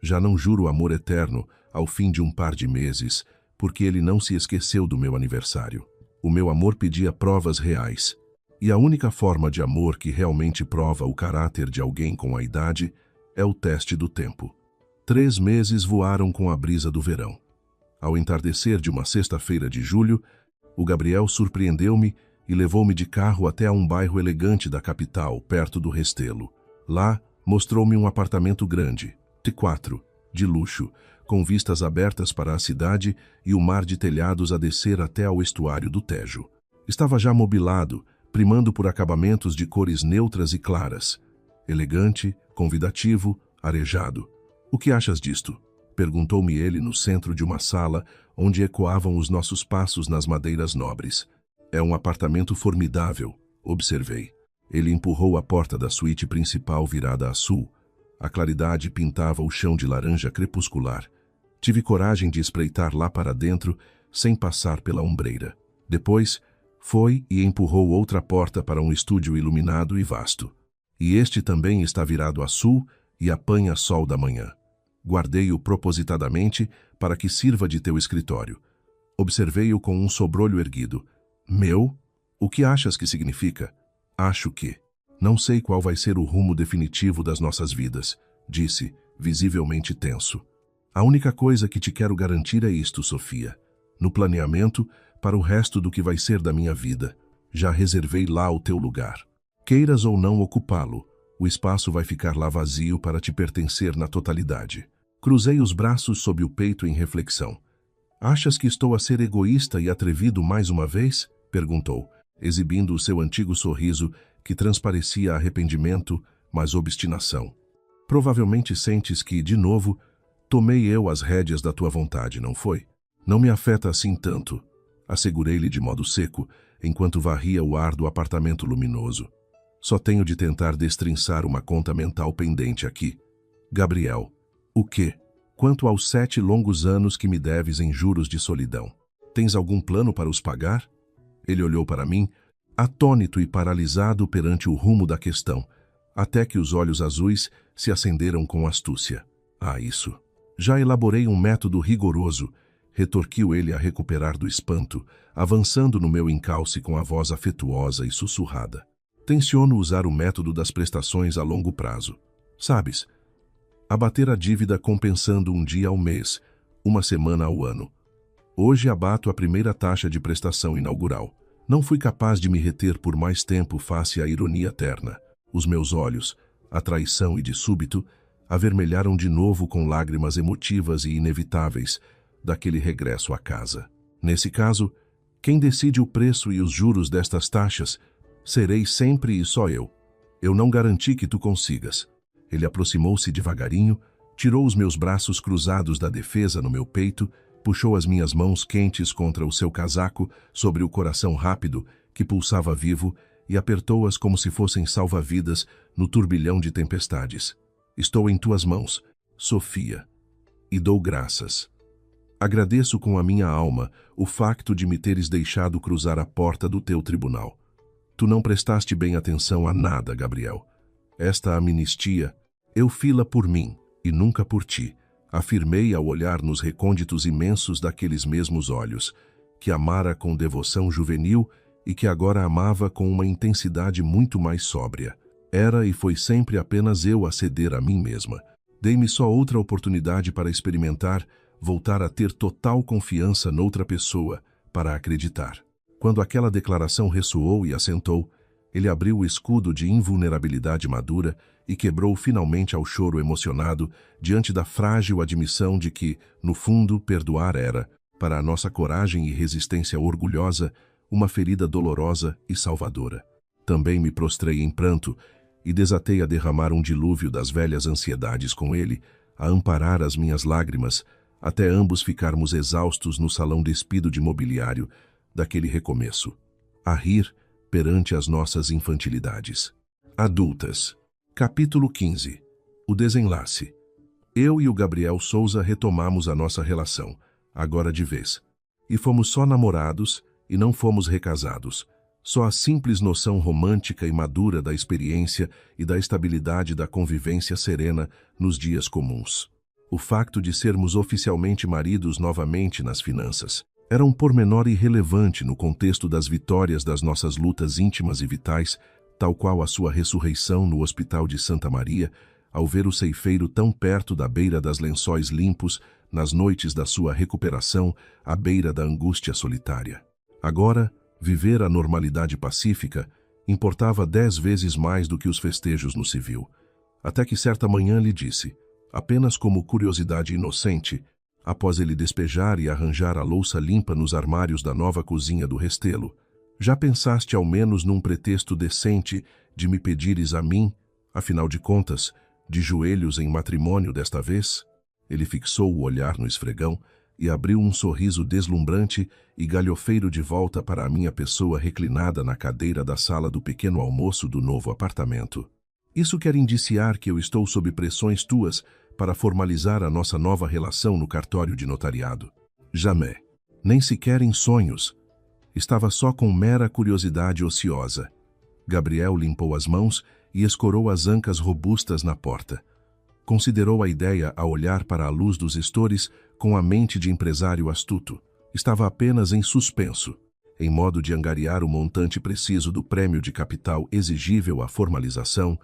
Já não juro amor eterno ao fim de um par de meses, porque ele não se esqueceu do meu aniversário. O meu amor pedia provas reais. E a única forma de amor que realmente prova o caráter de alguém com a idade é o teste do tempo. 3 meses voaram com a brisa do verão. Ao entardecer de uma sexta-feira de julho, o Gabriel surpreendeu-me e levou-me de carro até um bairro elegante da capital, perto do Restelo. Lá, mostrou-me um apartamento grande, T4, de luxo, com vistas abertas para a cidade e o mar de telhados a descer até ao estuário do Tejo. Estava já mobilado, primando por acabamentos de cores neutras e claras. Elegante, convidativo, arejado. O que achas disto? Perguntou-me ele no centro de uma sala onde ecoavam os nossos passos nas madeiras nobres. É um apartamento formidável, observei. Ele empurrou a porta da suíte principal virada a sul. A claridade pintava o chão de laranja crepuscular. Tive coragem de espreitar lá para dentro, sem passar pela ombreira. Depois, foi e empurrou outra porta para um estúdio iluminado e vasto. E este também está virado a sul e apanha sol da manhã. Guardei-o propositadamente para que sirva de teu escritório. Observei-o com um sobrolho erguido. Meu? O que achas que significa? Acho que. Não sei qual vai ser o rumo definitivo das nossas vidas, disse, visivelmente tenso. A única coisa que te quero garantir é isto, Sofia. No planeamento, para o resto do que vai ser da minha vida, já reservei lá o teu lugar. Queiras ou não ocupá-lo, o espaço vai ficar lá vazio para te pertencer na totalidade. Cruzei os braços sob o peito em reflexão. Achas que estou a ser egoísta e atrevido mais uma vez? Perguntou, exibindo o seu antigo sorriso que transparecia arrependimento, mas obstinação. Provavelmente sentes que, de novo, tomei eu as rédeas da tua vontade, não foi? Não me afeta assim tanto, assegurei-lhe de modo seco, enquanto varria o ar do apartamento luminoso. Só tenho de tentar destrinçar uma conta mental pendente aqui. Gabriel. O quê? Quanto aos 7 longos anos que me deves em juros de solidão. Tens algum plano para os pagar? Ele olhou para mim, atônito e paralisado perante o rumo da questão, até que os olhos azuis se acenderam com astúcia. Ah, isso. Já elaborei um método rigoroso, retorquiu ele a recuperar do espanto, avançando no meu encalce com a voz afetuosa e sussurrada. Tenciono usar o método das prestações a longo prazo. Sabes, abater a dívida compensando um dia ao mês, uma semana ao ano. Hoje abato a primeira taxa de prestação inaugural. Não fui capaz de me reter por mais tempo face à ironia terna. Os meus olhos, a traição e de súbito, avermelharam de novo com lágrimas emotivas e inevitáveis daquele regresso à casa. Nesse caso, quem decide o preço e os juros destas taxas serei sempre e só eu. Eu não garanti que tu consigas. Ele aproximou-se devagarinho, tirou os meus braços cruzados da defesa no meu peito, puxou as minhas mãos quentes contra o seu casaco sobre o coração rápido que pulsava vivo e apertou-as como se fossem salva-vidas no turbilhão de tempestades. Estou em tuas mãos, Sofia, e dou graças. Agradeço com a minha alma o facto de me teres deixado cruzar a porta do teu tribunal. Tu não prestaste bem atenção a nada, Gabriel. Esta amnistia, eu fi-la por mim e nunca por ti, afirmei ao olhar nos recônditos imensos daqueles mesmos olhos, que amara com devoção juvenil e que agora amava com uma intensidade muito mais sóbria. Era e foi sempre apenas eu a ceder a mim mesma. Dei-me só outra oportunidade para experimentar, voltar a ter total confiança noutra pessoa, para acreditar. Quando aquela declaração ressoou e assentou, ele abriu o escudo de invulnerabilidade madura e quebrou finalmente ao choro emocionado diante da frágil admissão de que, no fundo, perdoar era, para a nossa coragem e resistência orgulhosa, uma ferida dolorosa e salvadora. Também me prostrei em pranto e desatei a derramar um dilúvio das velhas ansiedades com ele, a amparar as minhas lágrimas, até ambos ficarmos exaustos no salão despido de mobiliário daquele recomeço, a rir perante as nossas infantilidades. Adultas. Capítulo 15. O desenlace. Eu e o Gabriel Souza retomamos a nossa relação, agora de vez. E fomos só namorados e não fomos recasados. Só a simples noção romântica e madura da experiência e da estabilidade da convivência serena nos dias comuns. O facto de sermos oficialmente maridos novamente nas finanças era um pormenor irrelevante no contexto das vitórias das nossas lutas íntimas e vitais, tal qual a sua ressurreição no Hospital de Santa Maria, ao ver o ceifeiro tão perto da beira das lençóis limpos, nas noites da sua recuperação, à beira da angústia solitária. Agora, viver a normalidade pacífica importava 10 vezes mais do que os festejos no civil. Até que certa manhã lhe disse, apenas como curiosidade inocente, após ele despejar e arranjar a louça limpa nos armários da nova cozinha do Restelo, já pensaste ao menos num pretexto decente de me pedires a mim, afinal de contas, de joelhos em matrimônio desta vez? Ele fixou o olhar no esfregão e abriu um sorriso deslumbrante e galhofeiro de volta para a minha pessoa reclinada na cadeira da sala do pequeno almoço do novo apartamento. Isso quer indiciar que eu estou sob pressões tuas para formalizar a nossa nova relação no cartório de notariado. Jamais. Nem sequer em sonhos. Estava só com mera curiosidade ociosa. Gabriel limpou as mãos e escorou as ancas robustas na porta. Considerou a ideia a olhar para a luz dos estores com a mente de empresário astuto. Estava apenas em suspenso. em modo de angariar o montante preciso do prêmio de capital exigível à formalização,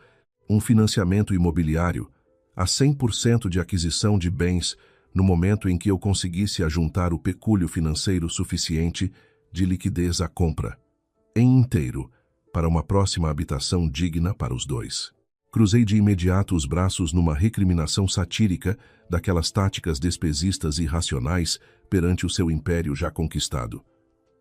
um financiamento imobiliário, a 100% de aquisição de bens no momento em que eu conseguisse ajuntar o pecúlio financeiro suficiente de liquidez à compra, em inteiro, para uma próxima habitação digna para os dois. Cruzei de imediato os braços numa recriminação satírica daquelas táticas despesistas irracionais perante o seu império já conquistado.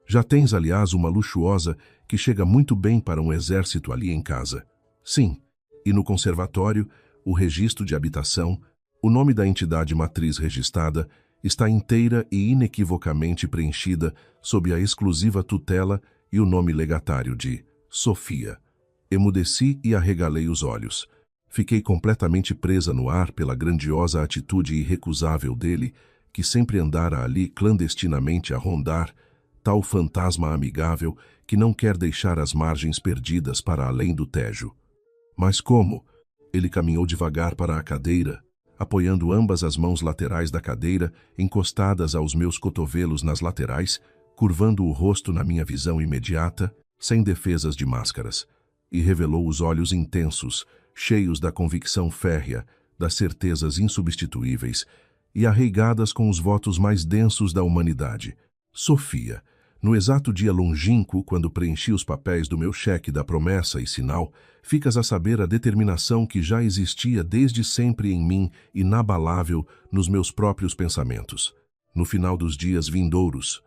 Já tens, aliás, uma luxuosa que chega muito bem para um exército ali em casa. Sim, e no conservatório, o registro de habitação, o nome da entidade matriz registrada, está inteira e inequivocamente preenchida sob a exclusiva tutela e o nome legatário de Sofia. Emudeci e arregalei os olhos. Fiquei completamente presa no ar pela grandiosa atitude irrecusável dele, que sempre andara ali clandestinamente a rondar, tal fantasma amigável que não quer deixar as margens perdidas para além do Tejo. Mas como? Ele caminhou devagar para a cadeira, apoiando ambas as mãos laterais da cadeira, encostadas aos meus cotovelos nas laterais, curvando o rosto na minha visão imediata, sem defesas de máscaras, e revelou os olhos intensos, cheios da convicção férrea, das certezas insubstituíveis, e arraigadas com os votos mais densos da humanidade. Sofia, no exato dia longínquo, quando preenchi os papéis do meu cheque da promessa e sinal, ficas a saber a determinação que já existia desde sempre em mim, inabalável nos meus próprios pensamentos. No final dos dias vindouros,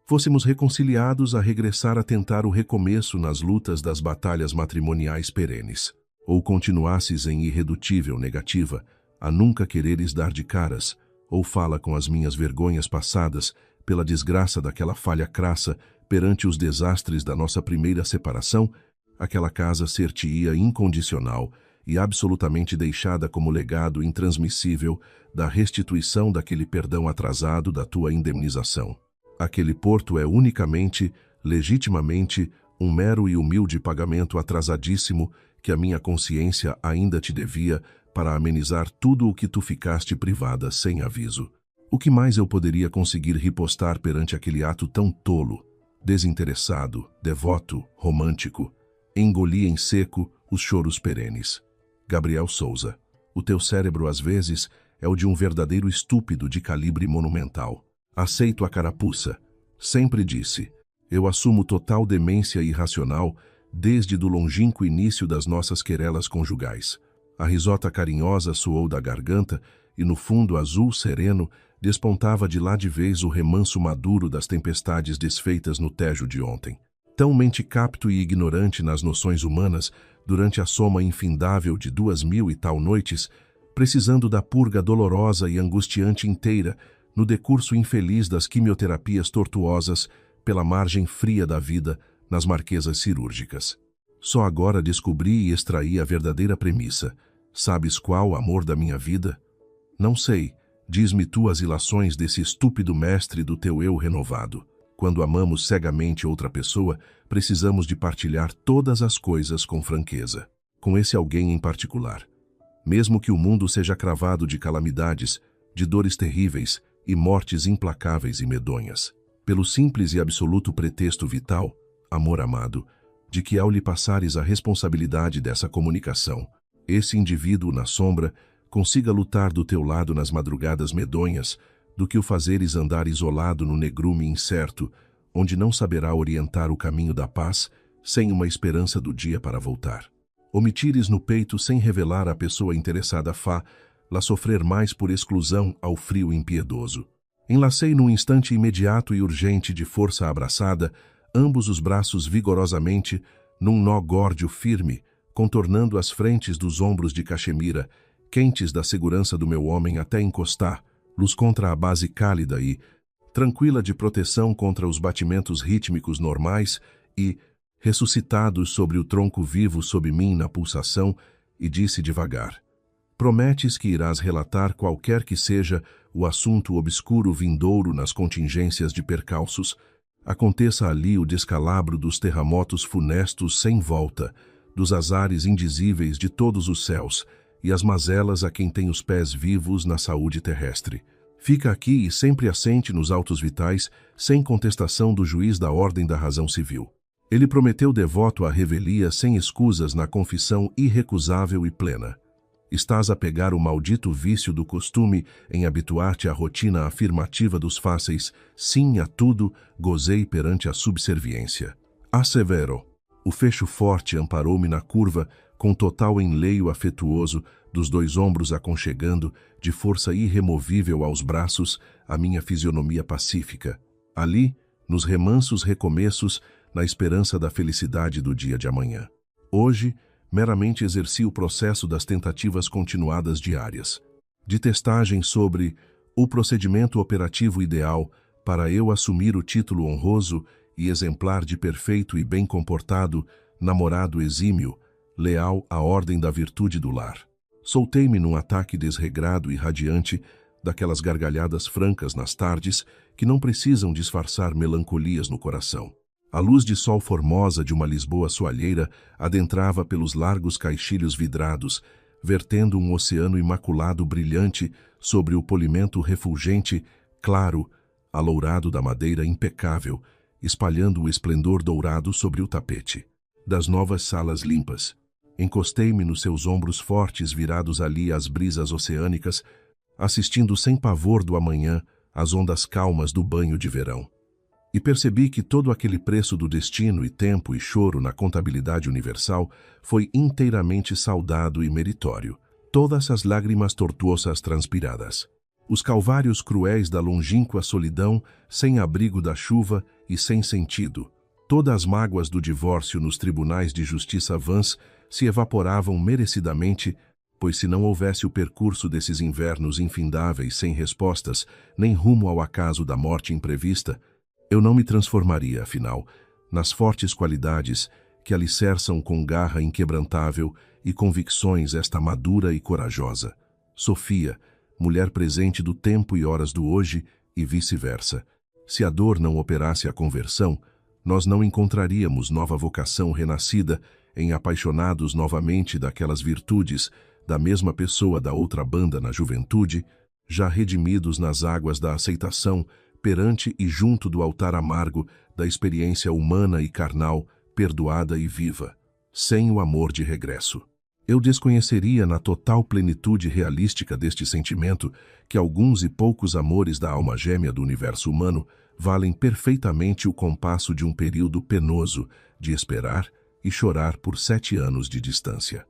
fôssemos reconciliados a regressar a tentar o recomeço nas lutas das batalhas matrimoniais perenes. Ou continuasses em irredutível negativa, a nunca quereres dar de caras, ou fala com as minhas vergonhas passadas, pela desgraça daquela falha crassa perante os desastres da nossa primeira separação, aquela casa ser-te-ia incondicional e absolutamente deixada como legado intransmissível da restituição daquele perdão atrasado da tua indemnização. Aquele porto é unicamente, legitimamente, um mero e humilde pagamento atrasadíssimo que a minha consciência ainda te devia para amenizar tudo o que tu ficaste privada sem aviso. O que mais eu poderia conseguir ripostar perante aquele ato tão tolo, desinteressado, devoto, romântico? Engoli em seco os choros perenes. Gabriel Souza, o teu cérebro às vezes é o de um verdadeiro estúpido de calibre monumental. Aceito a carapuça. Sempre disse. Eu assumo total demência irracional desde do longínquo início das nossas querelas conjugais. A risota carinhosa soou da garganta e no fundo azul sereno despontava de lá de vez o remanso maduro das tempestades desfeitas no Tejo de ontem. Tão mentecapto e ignorante nas noções humanas, durante a soma infindável de 2000 e tal noites, precisando da purga dolorosa e angustiante inteira, no decurso infeliz das quimioterapias tortuosas, pela margem fria da vida, nas marquesas cirúrgicas. Só agora descobri e extraí a verdadeira premissa. Sabes qual, amor da minha vida? Não sei. Diz-me tu as ilações desse estúpido mestre do teu eu renovado. Quando amamos cegamente outra pessoa, precisamos de partilhar todas as coisas com franqueza. Com esse alguém em particular. Mesmo que o mundo seja cravado de calamidades, de dores terríveis e mortes implacáveis e medonhas. Pelo simples e absoluto pretexto vital, amor amado, de que ao lhe passares a responsabilidade dessa comunicação, esse indivíduo na sombra consiga lutar do teu lado nas madrugadas medonhas, do que o fazeres andar isolado no negrume incerto, onde não saberá orientar o caminho da paz, sem uma esperança do dia para voltar. Omitires no peito sem revelar à pessoa interessada lá sofrer mais por exclusão ao frio impiedoso. Enlacei num instante imediato e urgente de força abraçada, ambos os braços vigorosamente, num nó górdio firme, contornando as frentes dos ombros de cachemira, quentes da segurança do meu homem até encostar, luz contra a base cálida e, tranquila de proteção contra os batimentos rítmicos normais e, ressuscitados sobre o tronco vivo sob mim na pulsação, e disse devagar: prometes que irás relatar qualquer que seja o assunto obscuro vindouro nas contingências de percalços, aconteça ali o descalabro dos terremotos funestos sem volta, dos azares indizíveis de todos os céus, e as mazelas a quem tem os pés vivos na saúde terrestre. Fica aqui e sempre assente nos autos vitais, sem contestação do juiz da ordem da razão civil. Ele prometeu devoto à revelia sem escusas na confissão irrecusável e plena. Estás a pegar o maldito vício do costume em habituar-te à rotina afirmativa dos fáceis, sim a tudo, gozei perante a subserviência. Assevero. O fecho forte amparou-me na curva, com total enleio afetuoso, dos dois ombros aconchegando, de força irremovível aos braços, a minha fisionomia pacífica. Ali, nos remansos recomeços, na esperança da felicidade do dia de amanhã. Hoje, meramente exerci o processo das tentativas continuadas diárias, de testagem sobre o procedimento operativo ideal para eu assumir o título honroso e exemplar de perfeito e bem comportado, namorado exímio, leal à ordem da virtude do lar. Soltei-me num ataque desregrado e radiante, daquelas gargalhadas francas nas tardes que não precisam disfarçar melancolias no coração. A luz de sol formosa de uma Lisboa soalheira adentrava pelos largos caixilhos vidrados, vertendo um oceano imaculado brilhante sobre o polimento refulgente, claro, alourado da madeira impecável, espalhando o esplendor dourado sobre o tapete. Das novas salas limpas. Encostei-me nos seus ombros fortes virados ali às brisas oceânicas, assistindo sem pavor do amanhã às ondas calmas do banho de verão. E percebi que todo aquele preço do destino e tempo e choro na contabilidade universal foi inteiramente saudado e meritório. Todas as lágrimas tortuosas transpiradas. Os calvários cruéis da longínqua solidão, sem abrigo da chuva e sem sentido. Todas as mágoas do divórcio nos tribunais de justiça vãs se evaporavam merecidamente, pois se não houvesse o percurso desses invernos infindáveis sem respostas, nem rumo ao acaso da morte imprevista, eu não me transformaria, afinal, nas fortes qualidades que alicerçam com garra inquebrantável e convicções esta madura e corajosa. Sofia, mulher presente do tempo e horas do hoje e vice-versa. Se a dor não operasse a conversão, nós não encontraríamos nova vocação renascida em apaixonados novamente daquelas virtudes da mesma pessoa da outra banda na juventude, já redimidos nas águas da aceitação, perante e junto do altar amargo da experiência humana e carnal, perdoada e viva, sem o amor de regresso. Eu desconheceria na total plenitude realística deste sentimento que alguns e poucos amores da alma gêmea do universo humano valem perfeitamente o compasso de um período penoso de esperar e chorar por 7 anos de distância.